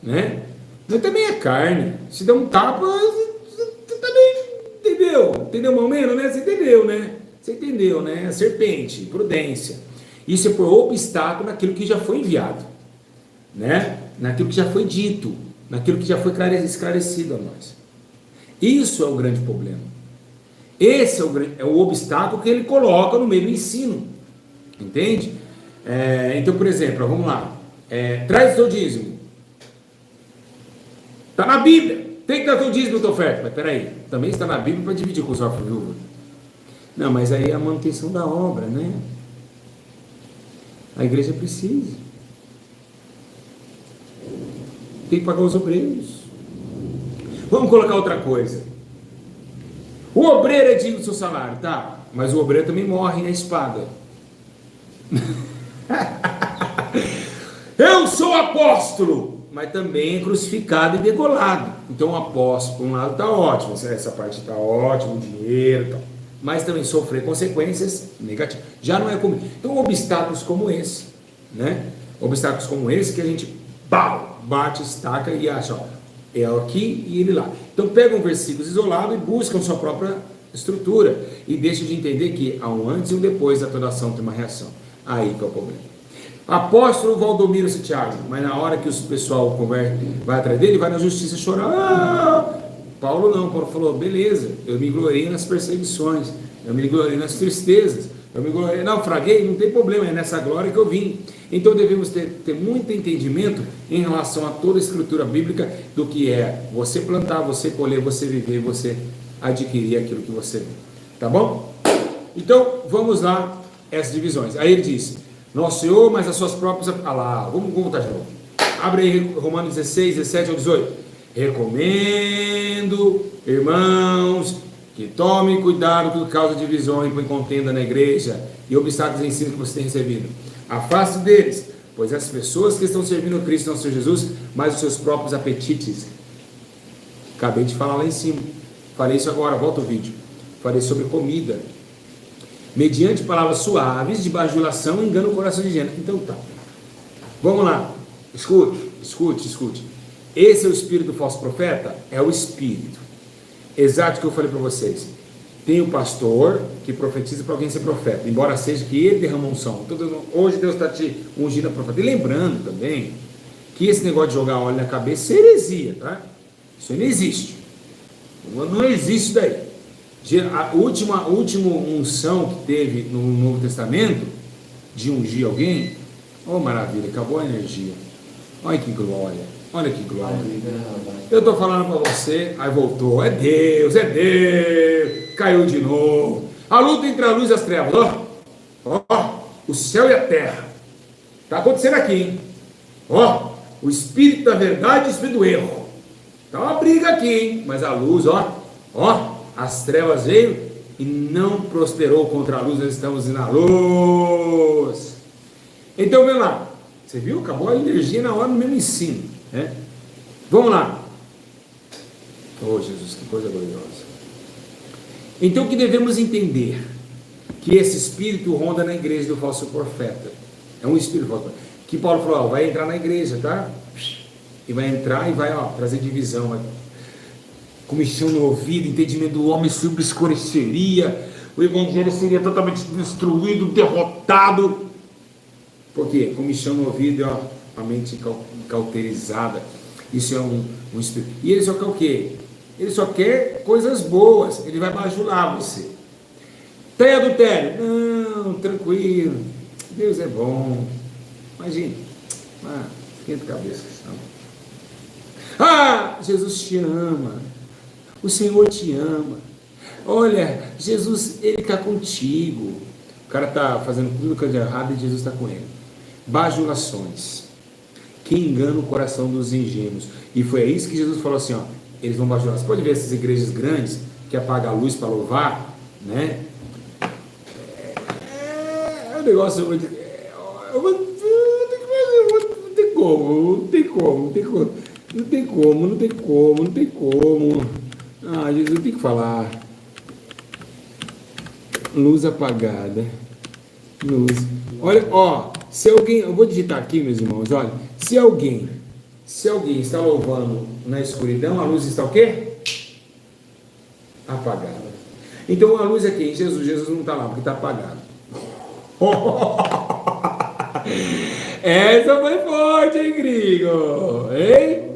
Né? Nós também é carne. Se der um tapa, você também entendeu? Entendeu mais ou menos, né? Você entendeu, né? Você entendeu, né? Serpente, prudência. Isso é por obstáculo naquilo que já foi enviado, né? Naquilo que já foi dito, naquilo que já foi esclarecido a nós. Isso é o grande problema. Esse é o obstáculo que ele coloca no meio do ensino. Entende? Então, por exemplo, vamos lá. Traz o seu dízimo. Está na Bíblia. Tem que dar o seu dízimo, tua oferta. Mas peraí, também está na Bíblia para dividir com os órfãos e viúvas. Não, mas aí é a manutenção da obra, né? A igreja precisa. Tem que pagar os obreiros. Vamos colocar outra coisa. O obreiro é digno do seu salário, tá? Mas o obreiro também morre na espada. Eu sou apóstolo, mas também é crucificado e degolado. Então o apóstolo, por um lado, está ótimo. Essa parte está ótima, o dinheiro e tal. Mas também sofrer consequências negativas. Já não é comigo. Então obstáculos como esse, né? Obstáculos como esse que a gente bate, estaca e acha, ó, é aqui e ele lá. Então pega um versículo isolado e busca sua própria estrutura e deixa de entender que há um antes e um depois da toda ação tem uma reação. Aí que é o problema. Apóstolo Valdomiro Santiago, mas na hora que o pessoal vai atrás dele, vai na justiça chorar. Paulo não, Paulo falou, beleza, eu me gloriei nas perseguições, eu me gloriei nas tristezas, eu me gloriei, naufraguei, não tem problema, é nessa glória que eu vim. Então devemos ter muito entendimento em relação a toda a escritura bíblica do que é você plantar, você colher, você viver, você adquirir aquilo que você vê. Tá bom? Então vamos lá, essas divisões. Aí ele diz, nosso Senhor, mas as suas próprias... vamos voltar de novo. Abre aí Romanos 16, 17 ao 18. Recomendo, irmãos, que tomem cuidado por causa de divisão e por contenda na igreja e obstáculos de ensino que você tem recebido. Afaste deles, pois as pessoas que estão servindo a Cristo não são Jesus, mas os seus próprios apetites. Acabei de falar lá em cima. Falei isso agora, volta o vídeo. Falei sobre comida. Mediante palavras suaves de bajulação, engana o coração de gente. Então tá. Vamos lá. Escute. Esse é o espírito do falso profeta? É o espírito. Exato o que eu falei para vocês. Tem o pastor que profetiza para alguém ser profeta, embora seja que ele derrama unção. Então, hoje Deus está te ungindo a profeta. E lembrando também que esse negócio de jogar óleo na cabeça é heresia, tá? Isso aí não existe. Não existe daí. A última unção que teve no Novo Testamento, de ungir alguém, oh maravilha, acabou a energia. Olha que glória. Olha que glória. Eu estou falando para você, aí voltou. É Deus. Caiu de novo. A luta entre a luz e as trevas. Ó, o céu e a terra. Está acontecendo aqui, hein? Ó, o espírito da verdade e o espírito do erro. Está uma briga aqui, hein? Mas a luz, ó, as trevas veio e não prosperou contra a luz. Nós estamos na luz. Então, vem lá. Você viu? Acabou a energia na hora do mesmo ensino. Vamos lá. Oh Jesus, que coisa gloriosa. Então o que devemos entender? Que esse espírito ronda na igreja do falso profeta. É um espírito falso profeta. Que Paulo falou, vai entrar na igreja, tá? E vai entrar e vai trazer divisão, vai comichão no ouvido, entendimento do homem se obscureceria, o evangelho seria totalmente destruído, derrotado. Por quê? Comichão no ouvido, a mente cauterizada. Isso é um espírito. E ele só quer o quê? Ele só quer coisas boas. Ele vai bajular você. Tem adultério? Não, tranquilo. Deus é bom. Imagina. Esquenta a cabeça. Jesus te ama. O Senhor te ama. Olha, Jesus, Ele está contigo. O cara está fazendo tudo que é errado e Jesus está com ele. Bajulações. Que engana o coração dos ingênuos. E foi isso que Jesus falou assim, ó, eles vão bajular. Você pode ver essas igrejas grandes que apagam a luz para louvar, né? É um negócio muito... Não tem como. Jesus tem que falar. Luz apagada. Luz. Olha, se alguém, eu vou digitar aqui, meus irmãos, olha, se alguém Se alguém está louvando na escuridão, a luz está o quê? Apagada. Então a luz é quem? Jesus. Jesus não está lá porque está apagado. Essa foi forte, hein, gringo? Hein?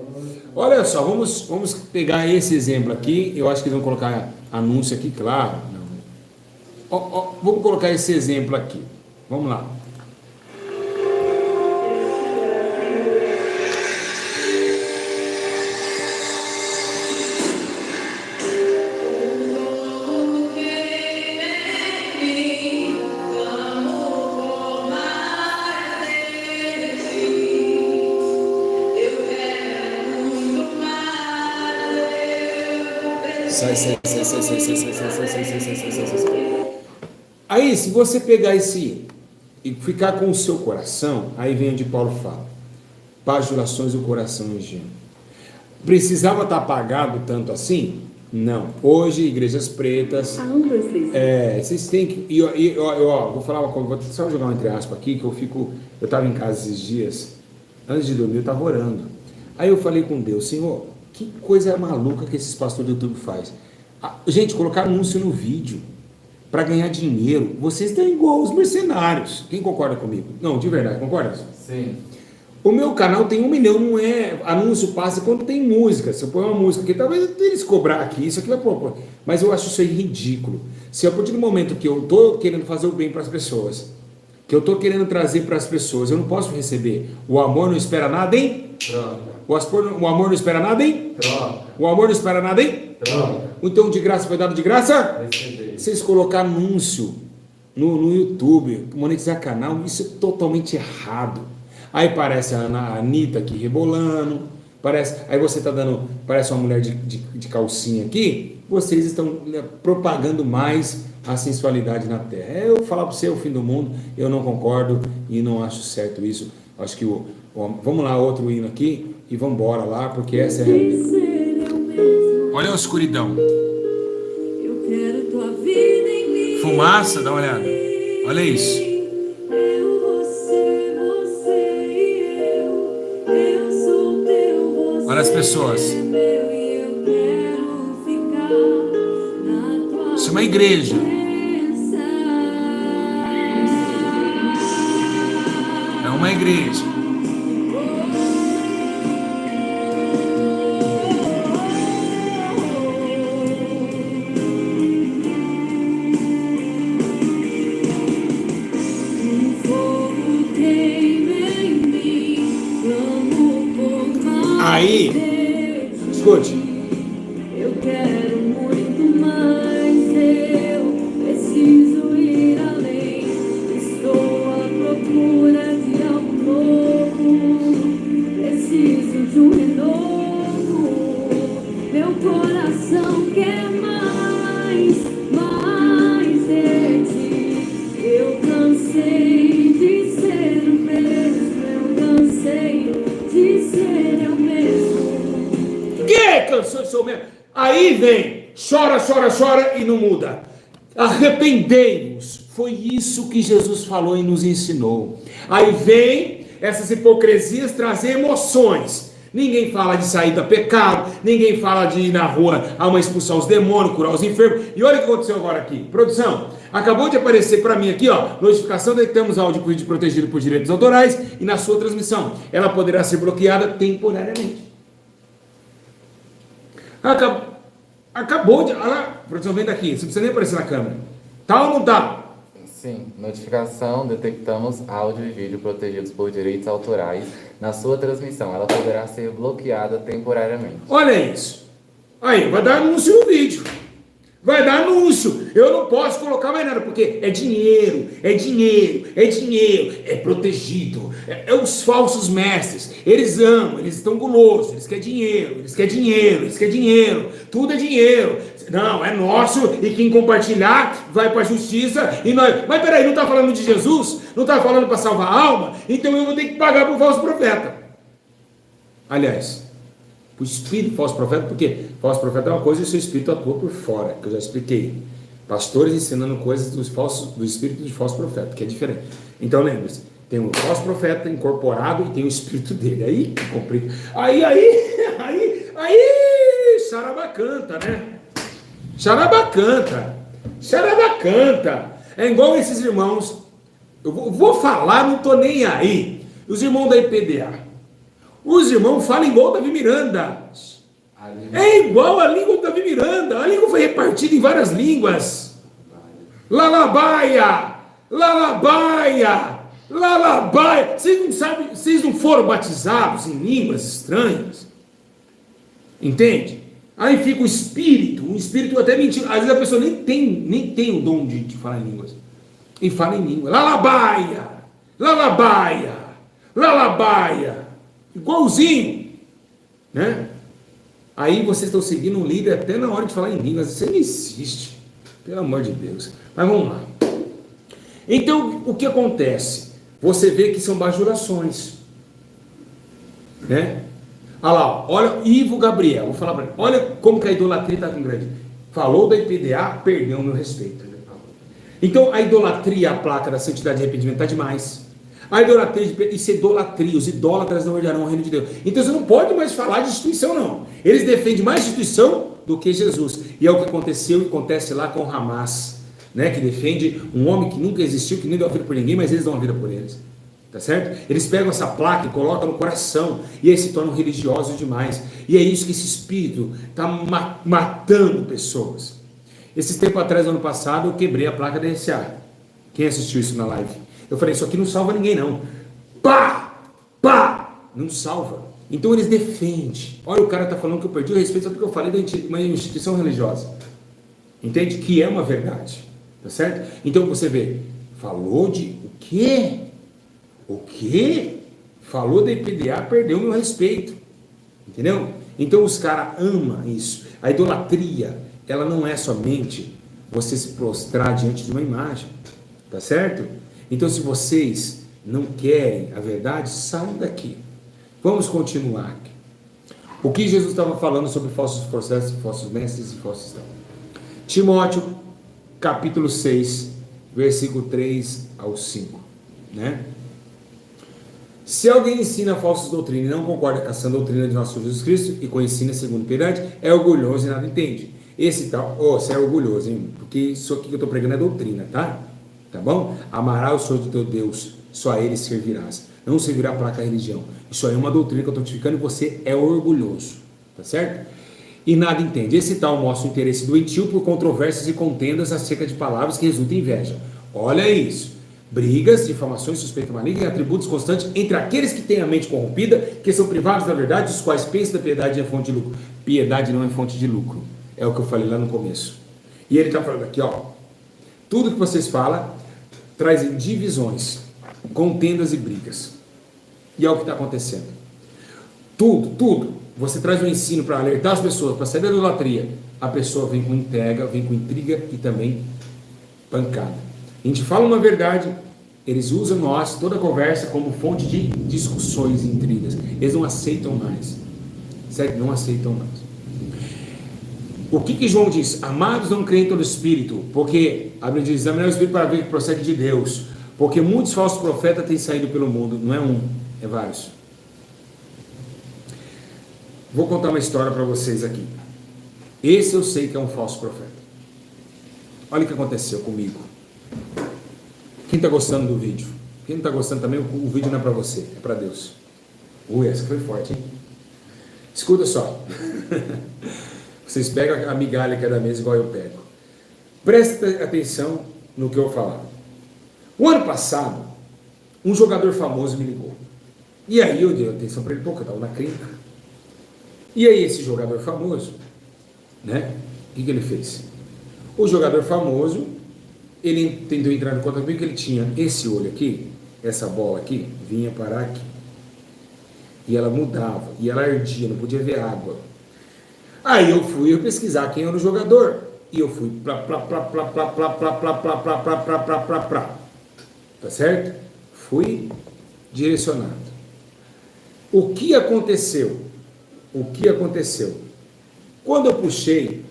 Olha só, vamos pegar esse exemplo aqui. Eu acho que eles vão colocar anúncio aqui, claro. Não. Vamos colocar esse exemplo aqui. Vamos lá. Sai. Aí, se você pegar esse e ficar com o seu coração, aí vem onde Paulo fala: bajulações do coração ingênuo. Precisava estar apagado tanto assim? Não. Hoje, igrejas pretas, vocês têm que. Vou falar uma coisa, vou só jogar um entre aspas aqui, que eu estava em casa esses dias, antes de dormir, eu estava orando. Aí eu falei com Deus: Senhor, que coisa maluca que esses pastores do YouTube fazem. Gente, colocar anúncio no vídeo para ganhar dinheiro. Vocês estão igual os mercenários. Quem concorda comigo? Não, de verdade, concorda? Sim. O meu canal tem 1 milhão, não é anúncio passa quando tem música. Se eu pôr uma música aqui, talvez eles cobrar aqui, isso aqui vai pôr. Mas eu acho isso aí ridículo. Se a partir do momento que eu estou querendo fazer o bem para as pessoas, que eu estou querendo trazer para as pessoas, eu não posso receber. O amor não espera nada, hein? Troca. O amor não espera nada, hein? Troca. O amor não espera nada, hein? Troca. Então de graça foi dado de graça? Receber. Vocês colocar anúncio no YouTube, monetizar canal, isso é totalmente errado. Aí parece a Anitta aqui rebolando, aí você está dando, parece uma mulher de calcinha aqui, vocês estão propagando mais a sensualidade na terra. Eu falar para você, é o fim do mundo, eu não concordo e não acho certo isso. Acho que vamos lá, outro hino aqui e vamos embora lá, porque essa é a realidade. Olha a escuridão. Fumaça, dá uma olhada. Olha isso. Olha as pessoas. Isso é uma igreja. É uma igreja. Aí, escute. Eu quero muito mais, eu preciso ir além. Estou à procura de algo novo, preciso de um renovo. Meu coração quer mais de ti. Eu cansei de ser o mesmo, eu cansei de ser eu mesmo. Que cansou de ser o mesmo? Aí vem, chora e não muda. Arrependei-vos. Foi isso que Jesus falou e nos ensinou. Aí vem essas hipocrisias trazer emoções. Ninguém fala de sair do pecado, ninguém fala de ir na rua expulsar os demônios, curar os enfermos. E olha o que aconteceu agora aqui. Produção, acabou de aparecer para mim aqui, ó, notificação de que temos áudio protegido por direitos autorais e na sua transmissão. Ela poderá ser bloqueada temporariamente. Acabou de... Olha lá, produção, vem daqui, você não precisa nem aparecer na câmera. Tá ou não tá? Sim, notificação, detectamos áudio e vídeo protegidos por direitos autorais na sua transmissão. Ela poderá ser bloqueada temporariamente. Olha isso. Aí, vai dar anúncio no vídeo. Vai dar anúncio. Eu não posso colocar mais nada, porque é dinheiro, é protegido. É os falsos mestres. Eles amam, eles estão gulosos, eles querem dinheiro. Tudo é dinheiro. Não, é nosso e quem compartilhar vai para a justiça. E nós... Mas peraí, não está falando de Jesus? Não está falando para salvar a alma? Então eu vou ter que pagar para o falso profeta. Aliás, o espírito falso profeta, porque falso profeta é uma coisa e o seu espírito atua por fora, que eu já expliquei. Pastores ensinando coisas do espírito de falso profeta, que é diferente. Então lembre-se, Tem um falso profeta incorporado e tem o espírito dele. Aí que complica. Charabacanta, né? Charabacanta. É igual esses irmãos. Eu vou falar, não tô nem aí. Os irmãos da IPDA. Os irmãos falam igual o Davi Miranda. É igual a língua do Davi Miranda. A língua foi repartida em várias línguas. Lalabaia. Vocês não sabem, vocês não foram batizados em línguas estranhas? Entende? Aí fica o espírito até mentira. Às vezes a pessoa nem tem o dom de falar em línguas. E fala em língua. Lalabaia. Igualzinho. Né? Aí vocês estão seguindo um líder até na hora de falar em línguas. Isso não existe. Pelo amor de Deus. Mas vamos lá. Então, o que acontece? Você vê que são bajulações. Né? Olha lá, olha, Ivo Gabriel, vou falar para ele. Olha como que a idolatria está tão grande. Falou da IPDA, perdeu o meu respeito. Então, a idolatria, a placa da santidade e arrependimento está demais. A idolatria, isso é idolatria, os idólatras não herdarão o reino de Deus. Então, você não pode mais falar de instituição, não. Eles defendem mais instituição do que Jesus. E é o que aconteceu e acontece lá com o Hamas, né, que defende um homem que nunca existiu, que nem deu a vida por ninguém, mas eles dão a vida por eles. Tá certo? Eles pegam essa placa e colocam no coração, e aí se tornam religiosos demais. E é isso que esse espírito está matando pessoas. Esses tempos atrás, ano passado, eu quebrei a placa da RCA. Quem assistiu isso na live? Eu falei, isso aqui não salva ninguém não. Pá! Não salva. Então eles defendem. Olha, o cara está falando que eu perdi o respeito só porque eu falei de uma instituição religiosa. Entende? Que é uma verdade. Tá certo? Então você vê, falou de o quê? O quê? Falou da IPDA, perdeu meu respeito. Entendeu? Então os caras amam isso. A idolatria, ela não é somente você se prostrar diante de uma imagem. Tá certo? Então se vocês não querem a verdade, saiam daqui. Vamos continuar aqui. O que Jesus estava falando sobre falsos processos, falsos mestres e falsos cristãos. Timóteo, capítulo 6, versículo 3 ao 5, né? Se alguém ensina falsas doutrinas e não concorda com a sã doutrina de nosso Jesus Cristo e com ensina segundo piedade, é orgulhoso e nada entende. Esse tal, você é orgulhoso, hein? Porque isso aqui que eu estou pregando é doutrina, tá? Tá bom? Amarás o Senhor do teu Deus, só a Ele servirás. Não servirá para a religião. Isso aí é uma doutrina que eu estou notificando e você é orgulhoso, tá certo? E nada entende. Esse tal mostra o interesse doentio por controvérsias e contendas acerca de palavras que resultam em inveja. Olha isso. Brigas, difamações, suspeita maligna e atributos constantes entre aqueles que têm a mente corrompida, que são privados da verdade, os quais pensam da piedade é fonte de lucro. Piedade não é fonte de lucro. É o que eu falei lá no começo. E ele está falando aqui, ó. Tudo que vocês falam trazem divisões, contendas e brigas. E é o que está acontecendo. Tudo. Você traz um ensino para alertar as pessoas, para sair da idolatria. A pessoa vem com intriga e também pancada. A gente fala uma verdade, eles usam nós, toda a conversa, como fonte de discussões e intrigas. Eles não aceitam mais. Certo? Não aceitam mais. O que João diz? Amados, não creem todo espírito, porque, a Bíblia diz, examinar o espírito para ver que procede de Deus. Porque muitos falsos profetas têm saído pelo mundo. Não é um, é vários. Vou contar uma história para vocês aqui. Esse eu sei que é um falso profeta. Olha o que aconteceu comigo. Quem está gostando do vídeo? Quem não está gostando também, o vídeo não é para você, é para Deus. Ui, essa foi forte, hein? Escuta só. Vocês pegam a migalha que é da mesa igual eu pego. Presta atenção no que eu vou falar. O ano passado, um jogador famoso me ligou. E aí eu dei atenção para ele, porque eu estava na clínica. E aí esse jogador famoso, né? O que ele fez? O jogador famoso, ele tentou entrar no contato comigo, que ele tinha esse olho aqui, essa bola aqui, vinha parar aqui. E ela mudava, e ela ardia, não podia ver água. Aí eu fui pesquisar quem era o jogador. E eu fui tá certo? Fui direcionado. O que aconteceu? Quando eu puxei,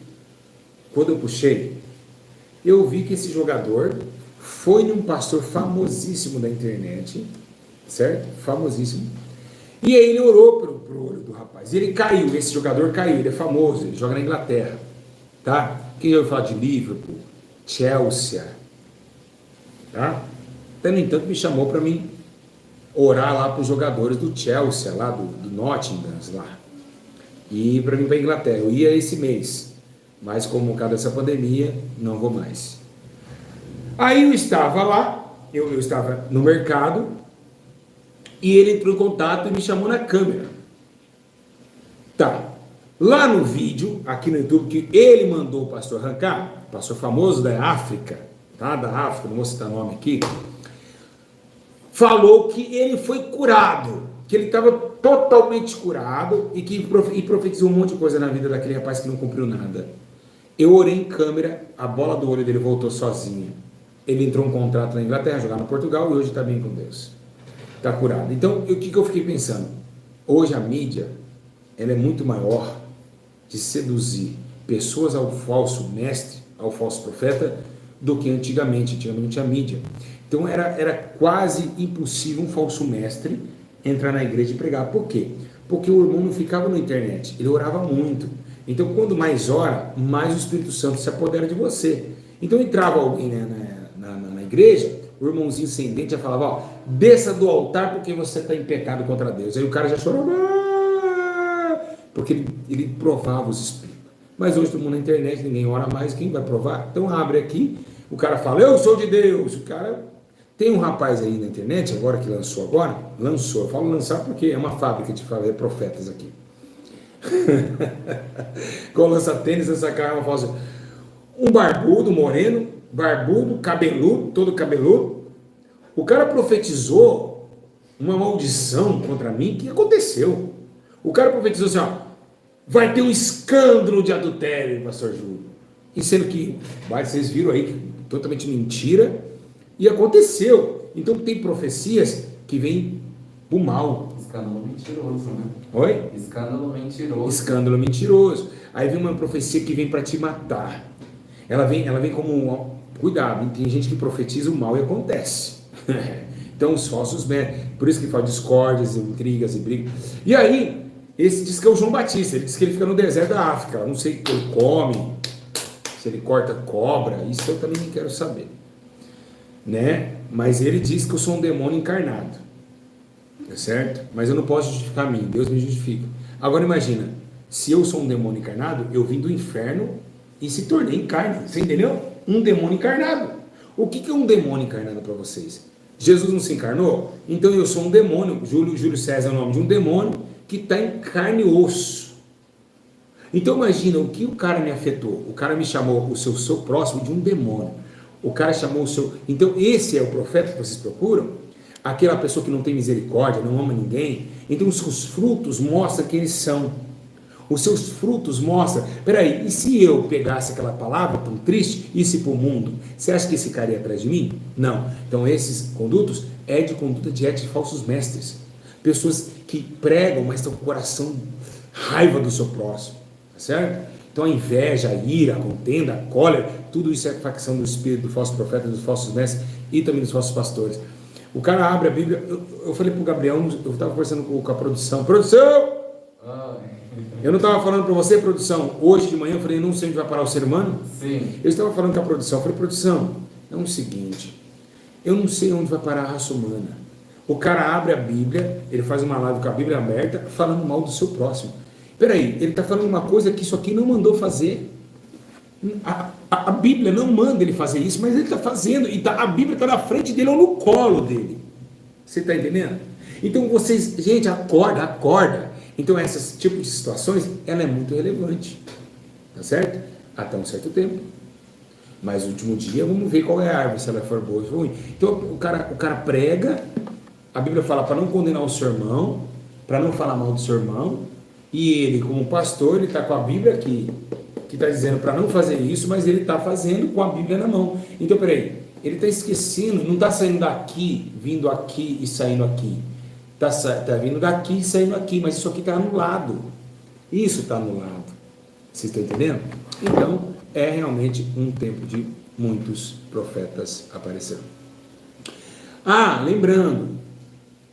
eu vi que esse jogador foi num pastor famosíssimo da internet, certo? Famosíssimo. E aí ele orou pro olho do rapaz. E ele caiu, esse jogador caiu, ele é famoso, ele joga na Inglaterra, tá? Quem já ouviu falar de Liverpool, Chelsea, tá? Até, no entanto, me chamou para mim orar lá para os jogadores do Chelsea, lá do Nottingham, lá. E para mim para a Inglaterra. Eu ia esse mês, mas como por causa dessa pandemia, não vou mais. Aí eu estava lá, eu estava no mercado, e ele entrou em contato e me chamou na câmera. Tá. Lá no vídeo, aqui no YouTube, que ele mandou o pastor arrancar, pastor famoso da África, tá? Da África, não vou citar nome aqui, falou que ele foi curado, que ele estava totalmente curado e que profetizou um monte de coisa na vida daquele rapaz que não cumpriu nada. Eu orei em câmera, a bola do olho dele voltou sozinha. Ele entrou em contrato na Inglaterra, jogar no Portugal e hoje está bem com Deus. Está curado. Então, o que eu fiquei pensando? Hoje a mídia, ela é muito maior de seduzir pessoas ao falso mestre, ao falso profeta, do que antigamente. Antigamente a mídia. Então era quase impossível um falso mestre entrar na igreja e pregar. Por quê? Porque o irmão não ficava na internet, ele orava muito. Então, quando mais ora, mais o Espírito Santo se apodera de você. Então entrava alguém, né, na igreja, o irmãozinho sem dente já falava, ó, desça do altar porque você está em pecado contra Deus. Aí o cara já chorava, porque ele provava os espíritos. Mas hoje todo mundo na internet, ninguém ora mais, quem vai provar? Então abre aqui, o cara fala, eu sou de Deus. O cara, tem um rapaz aí na internet, agora que lançou, eu falo lançar porque é uma fábrica de fazer profetas aqui. Quando lança tênis, lança carro, falsa. Um barbudo, moreno, barbudo, cabeludo, todo cabeludo. O cara profetizou uma maldição contra mim que aconteceu. O cara profetizou assim, ó, vai ter um escândalo de adultério, pastor Júlio. E sendo que, vocês viram aí, totalmente mentira, e aconteceu. Então tem profecias que vêm do mal. Escândalo mentiroso, né? Oi? Escândalo mentiroso. Escândalo mentiroso. Aí vem uma profecia que vem para te matar. Ela vem como, cuidado, tem gente que profetiza o mal e acontece. Então os falsos mestres, por isso que fala discórdias, intrigas e brigas. E aí, esse diz que é o João Batista, ele diz que ele fica no deserto da África, não sei o que ele come, se ele corta cobra, isso eu também não quero saber, né? Mas ele diz que eu sou um demônio encarnado, tá certo? Mas eu não posso justificar a mim, Deus me justifica. Agora imagina, se eu sou um demônio encarnado, eu vim do inferno e se tornei em carne, você entendeu? Um demônio encarnado. O que é um demônio encarnado para vocês? Jesus não se encarnou? Então eu sou um demônio, Júlio César é o nome de um demônio que está em carne e osso. Então imagina o que o cara me afetou. O cara me chamou o seu próximo de um demônio. O cara chamou o seu... Então esse é o profeta que vocês procuram? Aquela pessoa que não tem misericórdia, não ama ninguém. Então os seus frutos mostram quem eles são. Os seus frutos mostram... Peraí, e se eu pegasse aquela palavra tão triste e isso para o mundo? Você acha que esse cara ia atrás de mim? Não. Então esses condutos é de conduta de ética de falsos mestres. Pessoas que pregam, mas estão com o coração raiva do seu próximo. Tá certo? Então a inveja, a ira, a contenda, a cólera, tudo isso é facção do espírito do falso profeta, dos falsos mestres e também dos falsos pastores. O cara abre a Bíblia, eu falei para o Gabriel, eu estava conversando com a produção, eu não estava falando para você, produção, hoje de manhã eu falei, não sei onde vai parar o ser humano. Sim. Eu estava falando com a produção, eu falei, produção, é o seguinte, eu não sei onde vai parar a raça humana. O cara abre a Bíblia, ele faz uma live com a Bíblia aberta, falando mal do seu próximo. Peraí, ele está falando uma coisa que isso aqui não mandou fazer. A Bíblia não manda ele fazer isso, mas ele está fazendo, e a Bíblia está na frente dele ou no colo dele. Você está entendendo? Então vocês, gente, acorda. Então esse tipo de situações, ela é muito relevante. Tá certo? Até um certo tempo. Mas no último dia, vamos ver qual é a árvore, se ela for boa ou ruim. Então o cara prega, a Bíblia fala para não condenar o seu irmão, para não falar mal do seu irmão, e ele, como pastor, ele está com a Bíblia aqui, que está dizendo para não fazer isso, mas ele está fazendo com a Bíblia na mão. Então, peraí, ele está esquecendo, não está saindo daqui, vindo aqui e saindo aqui. Está vindo daqui e saindo aqui, mas isso aqui está anulado. Isso está anulado. Vocês estão entendendo? Então, é realmente um tempo de muitos profetas aparecendo. Lembrando,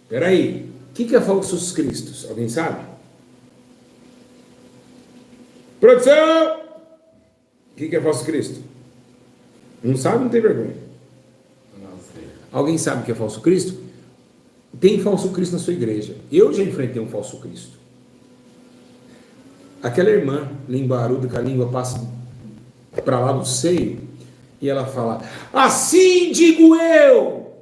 Peraí, o que é falsos cristos? Alguém sabe? Produção! O que é falso cristo? Não sabe, não tem vergonha. Não sei. Alguém sabe o que é falso cristo? Tem falso cristo na sua igreja. Eu já enfrentei um falso cristo. Aquela irmã, limbaruda, que a língua passa para lá do seio, e ela fala, assim digo eu!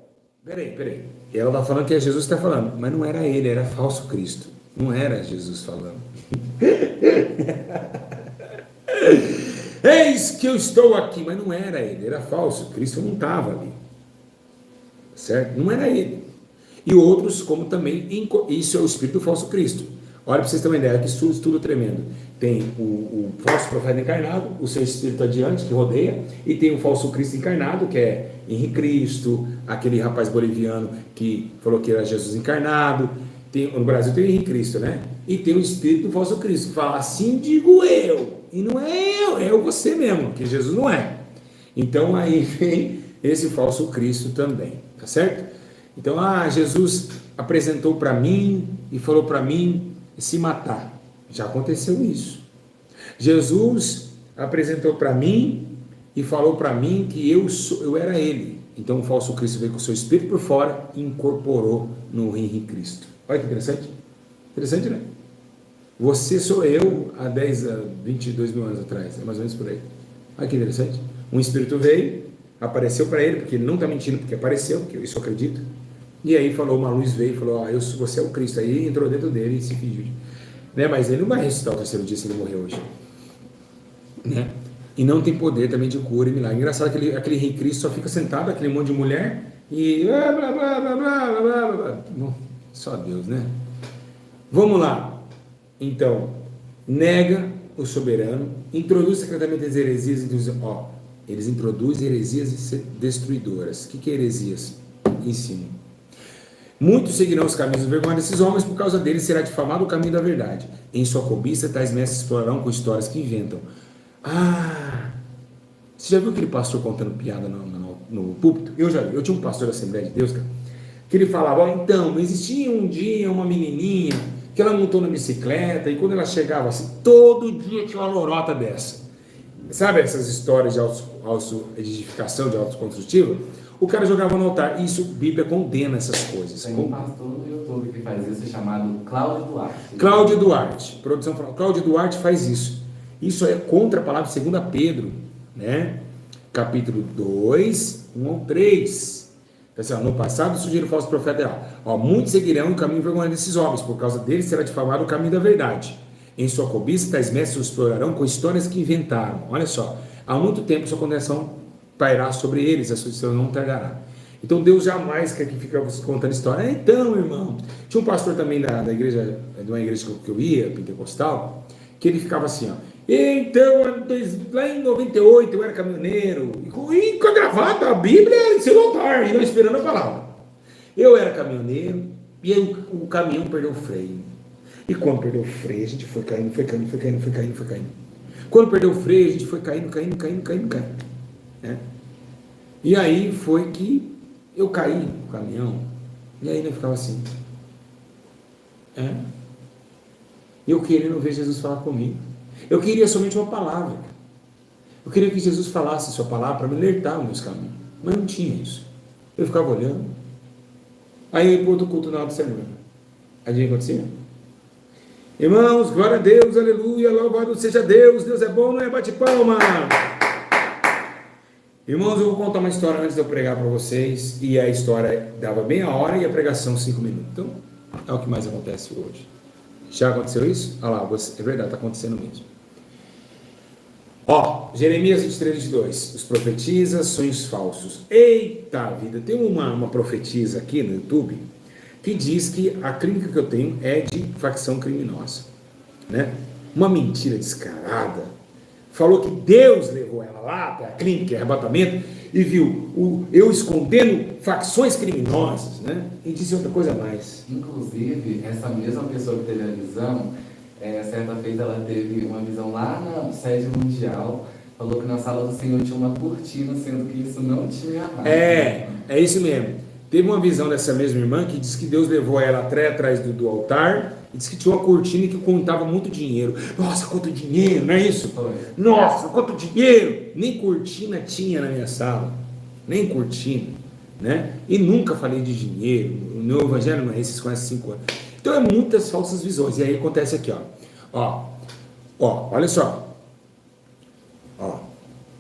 Peraí. E ela está falando que é Jesus que está falando, mas não era ele, era falso Cristo. Não era Jesus falando. Eis que eu estou aqui, mas não era ele, era falso. Cristo não estava ali. Certo? Não era ele. E outros, como também, isso é o espírito do falso Cristo. Olha para vocês terem uma ideia, que estudo tremendo. Tem o falso profeta encarnado, o seu espírito adiante, que rodeia, e tem o falso Cristo encarnado, que é Henrique Cristo, aquele rapaz boliviano que falou que era Jesus encarnado. No Brasil tem o Henrique Cristo, né? E tem o espírito do falso Cristo, que fala, assim digo eu. E não é eu, é você mesmo, que Jesus não é. Então aí vem esse falso Cristo também, tá certo? Então, Jesus apresentou para mim e falou para mim se matar. Já aconteceu isso. Jesus apresentou para mim e falou para mim que eu era ele. Então o falso Cristo veio com o seu espírito por fora e incorporou no Henrique Cristo. Olha que interessante. Interessante, né? Você sou eu há 10, 22 mil anos atrás. É mais ou menos por aí. Olha que interessante. Um espírito veio, apareceu para ele, porque ele não está mentindo, porque apareceu, porque eu isso acredito. E aí falou, uma luz veio e falou, você é o Cristo. Aí entrou dentro dele e se fingiu. Né? Mas ele não vai ressuscitar o terceiro dia se ele morrer hoje. Né? E não tem poder também de cura e milagre. Engraçado que aquele Henrique Cristo só fica sentado, aquele monte de mulher, e blá, blá, blá, blá, blá, blá, blá. Bom, só Deus, né? Vamos lá. Então, nega o soberano, introduz secretamente as heresias, eles introduzem heresias destruidoras. O que é heresias? Ensino. Muitos seguirão os caminhos de vergonha desses homens, por causa deles será difamado o caminho da verdade. Em sua cobiça, tais mestres explorarão com histórias que inventam. Você já viu aquele pastor contando piada no púlpito? Eu já vi. Eu tinha um pastor da Assembleia de Deus, cara, que ele falava, então, existia um dia uma menininha que ela montou na bicicleta e quando ela chegava assim, todo dia tinha uma lorota dessa. Sabe essas histórias de auto-edificação, de autoconstrutiva? O cara jogava no altar. Isso, Bíblia condena essas coisas. Tem um pastor no YouTube que faz isso, chamado Cláudio Duarte. Cláudio Duarte. Produção fala, Cláudio Duarte faz isso. Isso é contra a palavra de 2 Pedro, né? Capítulo 2, 1 ao 3. Assim, no passado surgiram falsos profetas. Muitos seguirão o caminho vergonhoso desses homens, por causa deles será difamado o caminho da verdade. Em sua cobiça, tais mestres explorarão com histórias que inventaram. Olha só, há muito tempo sua condenação pairá sobre eles, a sua história não tardará. Então Deus jamais quer que fique contando história. Então, irmão, tinha um pastor também da igreja, de uma igreja que eu ia, pentecostal, que ele ficava assim, então, lá em 98 eu era caminhoneiro, e com a gravata, a Bíblia em seu altar, e não esperando a palavra. Eu era caminhoneiro, e aí o caminhão perdeu o freio. E quando perdeu o freio, a gente foi caindo. Quando perdeu o freio, a gente foi caindo. Né? E aí foi que eu caí no caminhão, e aí eu ficava assim. Eu querendo ver Jesus falar comigo. Eu queria somente uma palavra. Eu queria que Jesus falasse sua palavra para me alertar os meus caminhos. Mas não tinha isso. Eu ficava olhando. Aí eu outro culto na hora do semana. Aí o que acontecia? Irmãos, glória a Deus, aleluia, louvado seja Deus. Deus é bom, não é bate palma. Irmãos, eu vou contar uma história antes de eu pregar para vocês. E a história dava bem a hora e a pregação 5 minutos. Então, é o que mais acontece hoje. Já aconteceu isso? Olha lá, é verdade, está acontecendo mesmo. Jeremias 23, 22. Os profetiza sonhos falsos. Eita vida, tem uma profetisa aqui no YouTube que diz que a clínica que eu tenho é de facção criminosa, né? Uma mentira descarada. Falou que Deus levou ela lá para a clínica, arrebatamento, e viu eu escondendo facções criminosas, né? E disse outra coisa a mais. Inclusive, essa mesma pessoa que teve a visão, certa vez ela teve uma visão lá na sede mundial, falou que na sala do Senhor tinha uma cortina, sendo que isso não tinha nada. É isso mesmo. teve uma visão dessa mesma irmã que disse que Deus levou ela atrás do altar e disse que tinha uma cortina que contava muito dinheiro. Nossa, quanto dinheiro, não é isso? Nossa, quanto dinheiro! Nem cortina tinha na minha sala, nem cortina, né? E nunca falei de dinheiro. O meu evangelho não é esse, vocês conhecem 5 anos. Então é muitas falsas visões. E aí acontece aqui, ó, olha só. Ó,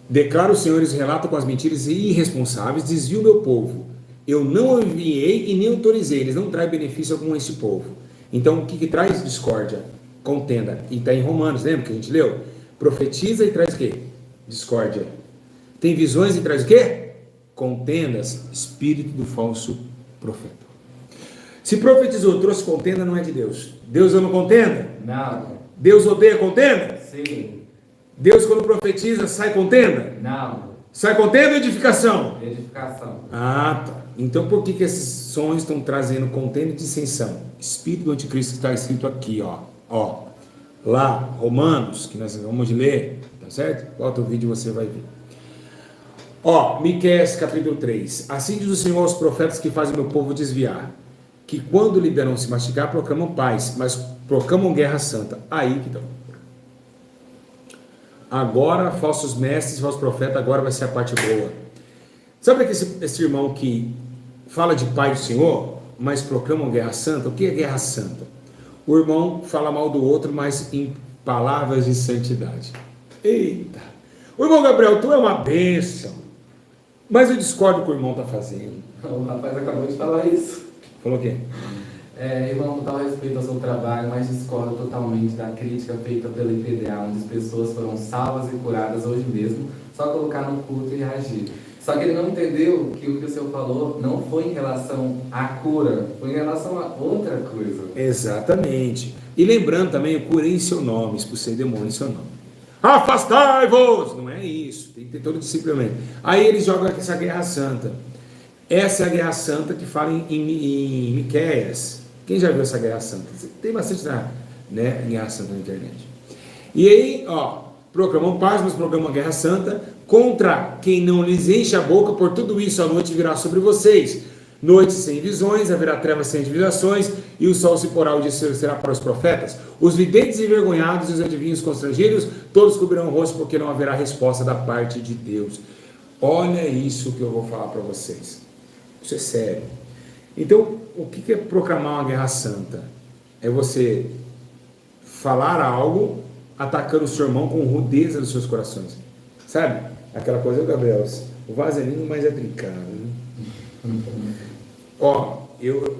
declara os senhores, relata com as mentiras irresponsáveis, desvia o meu povo. Eu não enviei e nem autorizei, eles não trazem benefício algum a esse povo. Então o que traz discórdia? Contenda. E está em Romanos, lembra que a gente leu? Profetiza e traz o quê? Discórdia. Tem visões e traz o quê? Contendas, espírito do falso profeta. Se profetizou, trouxe contenda, não é de Deus. Deus ama contenda? Não. Deus odeia contenda? Sim. Deus, quando profetiza, sai contenda? Não. Sai contenda ou edificação? Edificação. Ah, tá. Então por que esses sonhos estão trazendo contenda e dissensão? Espírito do anticristo está escrito aqui, ó. Lá, Romanos, que nós vamos ler, tá certo? Volta o vídeo e você vai ver. Ó, Miqueias capítulo 3. Assim diz o Senhor aos profetas que fazem o meu povo desviar, que quando liberam se mastigar, proclamam paz, mas proclamam guerra santa. Aí que estão. Agora, falsos mestres, falsos profetas, agora vai ser a parte boa. Sabe que esse irmão que fala de Pai do Senhor, mas proclamam guerra santa? O que é guerra santa? O irmão fala mal do outro, mas em palavras de santidade. Eita! O irmão Gabriel, tu é uma bênção, mas eu discordo do que o irmão está fazendo. O rapaz acabou de falar isso. Falou o quê? Irmão, total respeito ao seu trabalho, mas discordo totalmente da crítica feita pela IPDA, onde as pessoas foram salvas e curadas hoje mesmo, só colocar no culto e reagir. Só que ele não entendeu que o que o senhor falou não foi em relação à cura, foi em relação a outra coisa. Exatamente. E lembrando também, eu curei em seu nome, expulsei demônio em seu nome. Afastai-vos! Não é isso, tem que ter todo o disciplinamento. Aí eles jogam aqui essa guerra santa. Essa é a guerra santa que fala em Miqueias. Quem já viu essa guerra santa? Tem bastante guerra santa na internet. E aí, proclamam paz, mas proclamam guerra santa contra quem não lhes enche a boca. Por tudo isso a noite virá sobre vocês. Noite sem visões, haverá trevas sem divulgações, e o sol se porá, o dia será para os profetas. Os videntes envergonhados e os adivinhos constrangidos, todos cobrirão o rosto, porque não haverá resposta da parte de Deus. Olha isso que eu vou falar para vocês. Isso é sério. Então, o que é proclamar uma guerra santa? É você falar algo atacando o seu irmão com rudeza dos seus corações. Sabe? Aquela coisa, Gabriel, o vaso é lindo, mas é trincado. Né?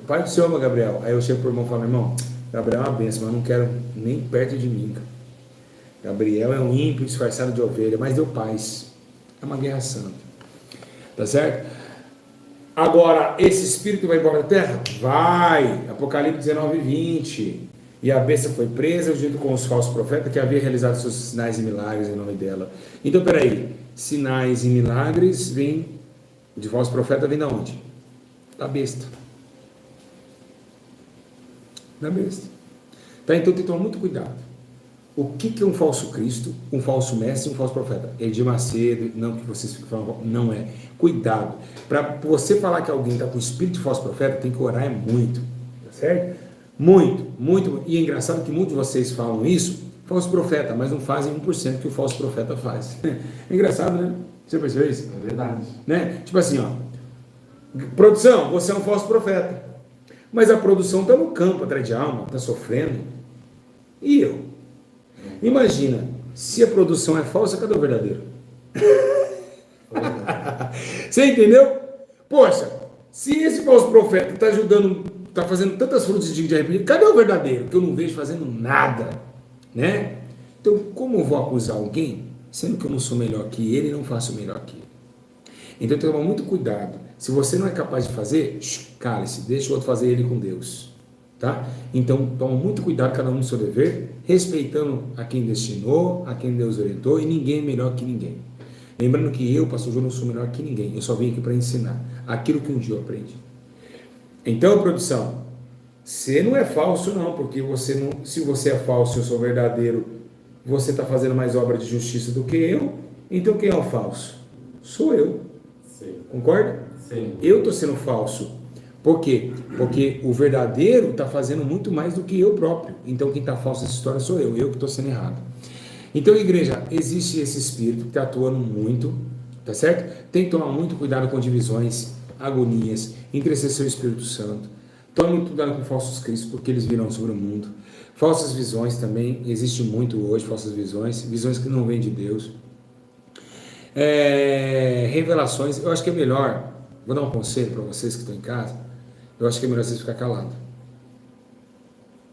Pai do Senhor, meu Gabriel. Aí eu chego pro irmão e falo, irmão, Gabriel é uma bênção, mas eu não quero nem perto de mim. Cara. Gabriel é um ímpio disfarçado de ovelha, mas deu paz. É uma guerra santa. Tá certo? Agora, esse espírito vai embora da terra? Vai. Apocalipse 19, 20. E a besta foi presa junto com os falsos profetas que havia realizado seus sinais e milagres em nome dela. Então, peraí. Sinais e milagres vêm de falso profeta, vem da onde? Da besta. Da besta. Tá? Então tem que tomar muito cuidado. O que é um falso Cristo, um falso mestre e um falso profeta? Edir Macedo, não que vocês fiquem falando, não é. Cuidado. Para você falar que alguém está com espírito de falso profeta, tem que orar muito. Tá certo? Muito, muito. E é engraçado que muitos de vocês falam isso, falso profeta, mas não fazem 1% que o falso profeta faz. É engraçado, né? Você percebeu isso? É verdade. Né? Tipo assim, produção, você é um falso profeta. Mas a produção está no campo, atrás de alma, está sofrendo. E eu? Imagina, se a produção é falsa, cadê o verdadeiro? Você entendeu? Poxa, se esse falso profeta está ajudando, está fazendo tantas frutas de arrependimento, cadê o verdadeiro? Que eu não vejo fazendo nada, né? Então, como eu vou acusar alguém, sendo que eu não sou melhor que ele e não faço melhor que ele? Então, toma muito cuidado. Se você não é capaz de fazer, cale-se, deixa o outro fazer ele com Deus. Tá? Então, toma muito cuidado, cada um no seu dever, respeitando a quem destinou, a quem Deus orientou, e ninguém é melhor que ninguém. Lembrando que eu, pastor João, não sou melhor que ninguém, eu só vim aqui para ensinar aquilo que um dia eu aprendi. Então, produção, você não é falso não, porque você não, se você é falso e eu sou verdadeiro, você está fazendo mais obra de justiça do que eu, então quem é o falso? Sou eu. Sim. Concorda? Sim. Eu estou sendo falso. Por quê? Porque o verdadeiro está fazendo muito mais do que eu próprio. Então quem está falso nessa história sou eu que estou sendo errado. Então, igreja, existe esse espírito que está atuando muito, tá certo? Tem que tomar muito cuidado com divisões, agonias, entristecer o Espírito Santo. Tome muito cuidado com falsos cristos, porque eles virão sobre o mundo. Falsas visões também, existe muito hoje, falsas visões que não vêm de Deus. Revelações, eu acho que é melhor, vou dar um conselho para vocês que estão em casa, eu acho que é melhor vocês ficar calado.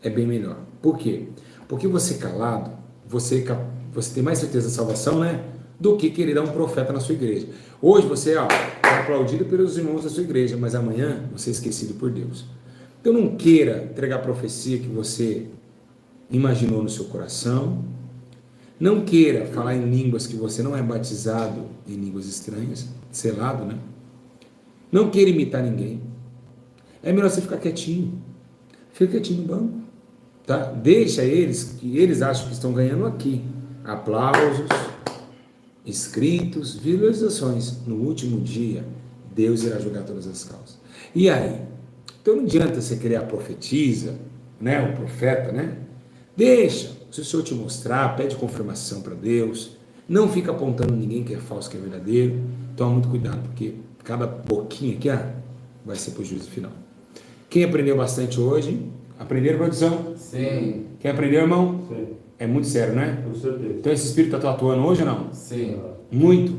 É bem melhor. Por quê? Porque você calado, você tem mais certeza da salvação, né? Do que querer dar um profeta na sua igreja. Hoje você é aplaudido pelos irmãos da sua igreja, mas amanhã você é esquecido por Deus. Então não queira entregar a profecia que você imaginou no seu coração. Não queira falar em línguas que você não é batizado em línguas estranhas, selado, né? Não queira imitar ninguém. É melhor você ficar quietinho. Fica quietinho no banco. Tá? Deixa eles, que eles acham que estão ganhando aqui. Aplausos, inscritos, visualizações. No último dia, Deus irá julgar todas as causas. E aí? Então não adianta você querer a profetisa, né? O profeta, né? Deixa. Se o Senhor te mostrar, pede confirmação para Deus. Não fica apontando ninguém que é falso, que é verdadeiro. Toma muito cuidado, porque cada boquinha aqui vai ser para o juízo final. Quem aprendeu bastante hoje? Aprenderam, produção? Sim. Quem aprendeu, irmão? Sim. É muito sério, né? Com certeza. Então esse espírito está atuando hoje ou não? Sim. Muito.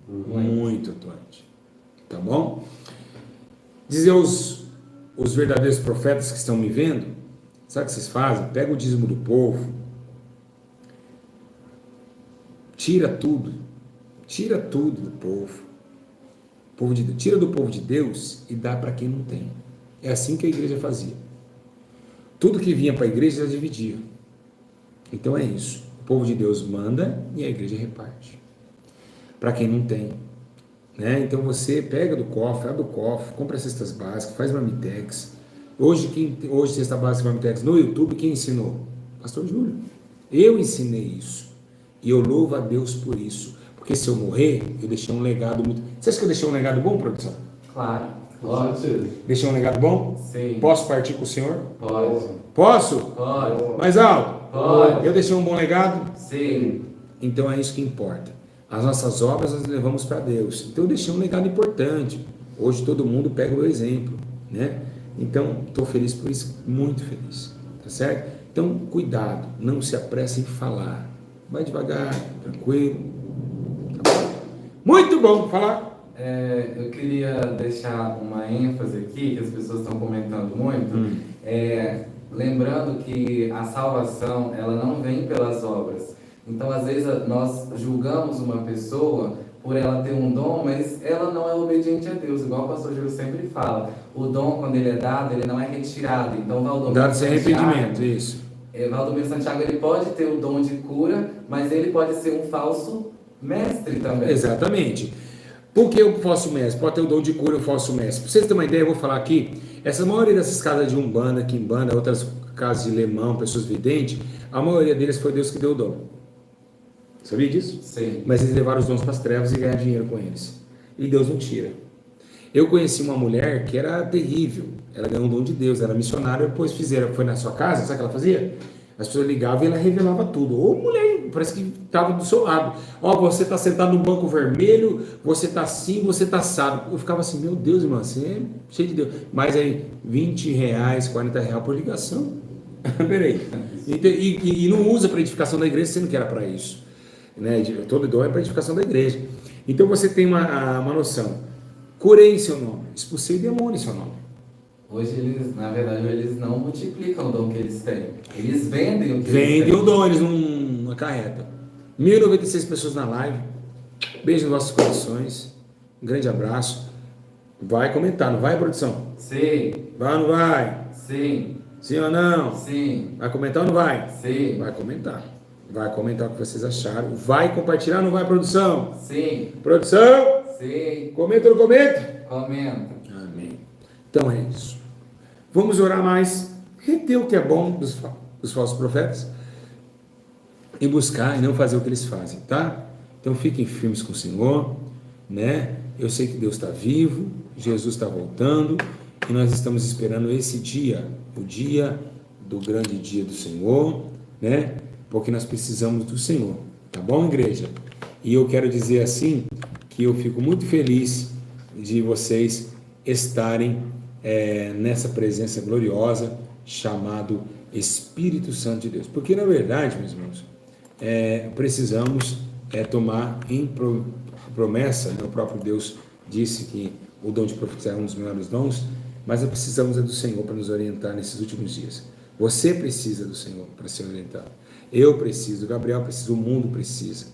Muito atuante. Tá bom? Dizer os verdadeiros profetas que estão me vendo, sabe o que vocês fazem? Pega o dízimo do povo, tira tudo do povo de Deus, tira do povo de Deus e dá para quem não tem. É assim que a igreja fazia. Tudo que vinha para a igreja já dividia. Então é isso. O povo de Deus manda e a igreja reparte. Para quem não tem. Né? Então você pega do cofre, abre o cofre, compra cestas básicas, faz marmitex. Hoje cesta básica e marmitex no YouTube, quem ensinou? Pastor Júlio. Eu ensinei isso. E eu louvo a Deus por isso. Porque se eu morrer, eu deixei um legado muito... Você acha que eu deixei um legado bom, produção? Claro. Com certeza. Deixei um legado bom? Sim. Posso partir com o senhor? Pode. Posso? Pode. Mais alto? Pode. Eu deixei um bom legado? Sim. Então é isso que importa. As nossas obras nós levamos para Deus. Então eu deixei um legado importante. Hoje todo mundo pega o meu exemplo, né? Então estou feliz por isso, muito feliz, tá certo? Então cuidado, não se apresse em falar. Vai devagar, tranquilo. Tá bom? Muito bom falar. Eu queria deixar uma ênfase aqui, que as pessoas estão comentando muito, lembrando que a salvação, ela não vem pelas obras. Então, às vezes, nós julgamos uma pessoa por ela ter um dom, mas ela não é obediente a Deus, igual o pastor Júlio sempre fala. O dom, quando ele é dado, ele não é retirado. Então, Valdomiro Dado sem Santiago, arrependimento, isso. Valdomiro Santiago, ele pode ter o dom de cura, mas ele pode ser um falso mestre também. Exatamente. Por que o falso mestre? Pode ter o dom de cura e o falso mestre. Para vocês terem uma ideia, eu vou falar aqui, essa maioria dessas casas de Umbanda, Quimbanda, outras casas de Lemão, pessoas videntes, a maioria deles foi Deus que deu o dom. Sabia disso? Sim. Mas eles levaram os dons para as trevas e ganharam dinheiro com eles. E Deus não tira. Eu conheci uma mulher que era terrível. Ela ganhou um dom de Deus, era missionária, depois foi na sua casa, sabe o que ela fazia? As pessoas ligavam e ela revelava tudo. Ou mulher, parece que estava do seu lado. Você está sentado no banco vermelho, você está assim, você está assado. Eu ficava assim, meu Deus, irmão, você é cheio de Deus. Mas aí, R$20, R$40 por ligação. Peraí. E não usa para edificação da igreja, sendo que era para isso. Né? Todo dom é para edificação da igreja. Então você tem uma noção. Curei em seu nome, expulsei o demônio em seu nome. Hoje eles, na verdade, eles não multiplicam o dom que eles têm. Eles vendem o que Vendem eles têm. o dom, eles não acarretam. 1096 pessoas na live. Beijo nos vossos corações. Um grande abraço. Vai comentar, não vai, produção? Sim. Vai ou não vai? Sim. Sim ou não? Sim. Vai comentar ou não vai? Sim. Vai comentar. Vai comentar o que vocês acharam. Vai compartilhar ou não vai, produção? Sim. Produção? Sim. Comenta ou não comenta? Comenta. Amém. Então é isso. Vamos orar mais. Reter o que é bom dos falsos profetas. E buscar e não fazer o que eles fazem, tá? Então fiquem firmes com o Senhor, né? Eu sei que Deus está vivo, Jesus está voltando E nós estamos esperando esse dia, o dia do grande dia do Senhor, né? Porque nós precisamos do Senhor, tá bom, igreja? E eu quero dizer assim, que eu fico muito feliz de vocês estarem nessa presença gloriosa, chamado Espírito Santo de Deus. Porque, na verdade, meus irmãos, precisamos tomar em promessa, né? O próprio Deus disse que o dom de profetizar é um dos melhores dons, mas nós precisamos do Senhor para nos orientar nesses últimos dias. Você precisa do Senhor para ser orientado. Eu preciso, o Gabriel precisa, o mundo precisa.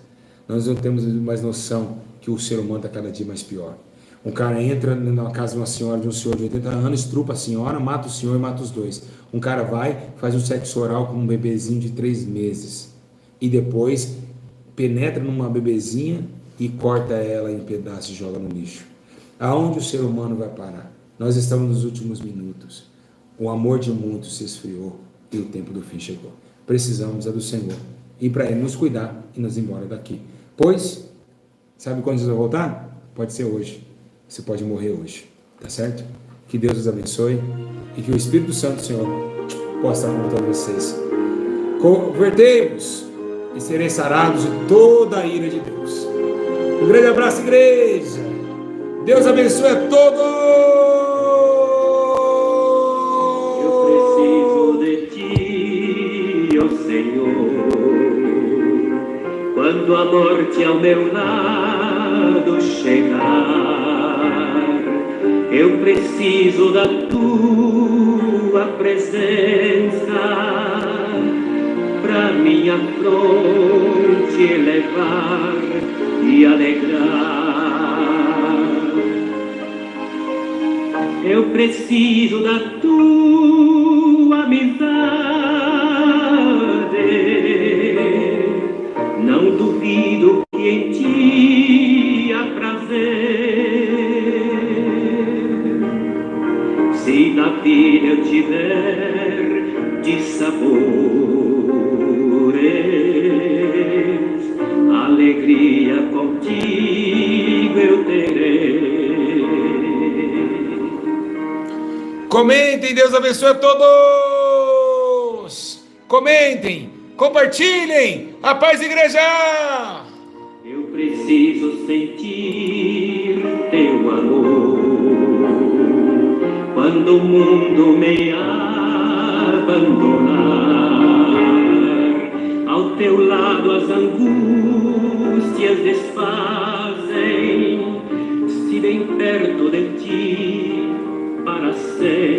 Nós não temos mais noção que o ser humano está cada dia mais pior. Um cara entra na casa de uma senhora, de um senhor de 80 anos, estrupa a senhora, mata o senhor e mata os dois. Um cara vai, faz um sexo oral com um bebezinho de 3 meses. E depois penetra numa bebezinha e corta ela em pedaços e joga no lixo. Aonde o ser humano vai parar? Nós estamos nos últimos minutos. O amor de muitos se esfriou e o tempo do fim chegou. Precisamos do Senhor e para Ele nos cuidar e nos ir embora daqui. Pois, sabe quando Jesus vai voltar? Pode ser hoje. Você pode morrer hoje. Tá certo? Que Deus os abençoe e que o Espírito Santo do Senhor possa estar com todos vocês. Convertei-vos e sereis sarados de toda a ira de Deus. Um grande abraço, igreja. Deus abençoe a todos. Eu preciso de ti, ó Senhor. Quando a morte ao meu lado chegar, eu preciso da tua presença pra minha fronte elevar e alegrar. Eu preciso da tua amizade, não duvido que em ti há prazer. Se na vida eu tiver dissabores, alegria contigo eu terei. Comentem, Deus abençoe a todos. Comentem, compartilhem. A paz, igreja. Eu preciso sentir teu amor quando o mundo me abandonar. Ao teu lado as angústias desfazem, se bem perto de ti para sempre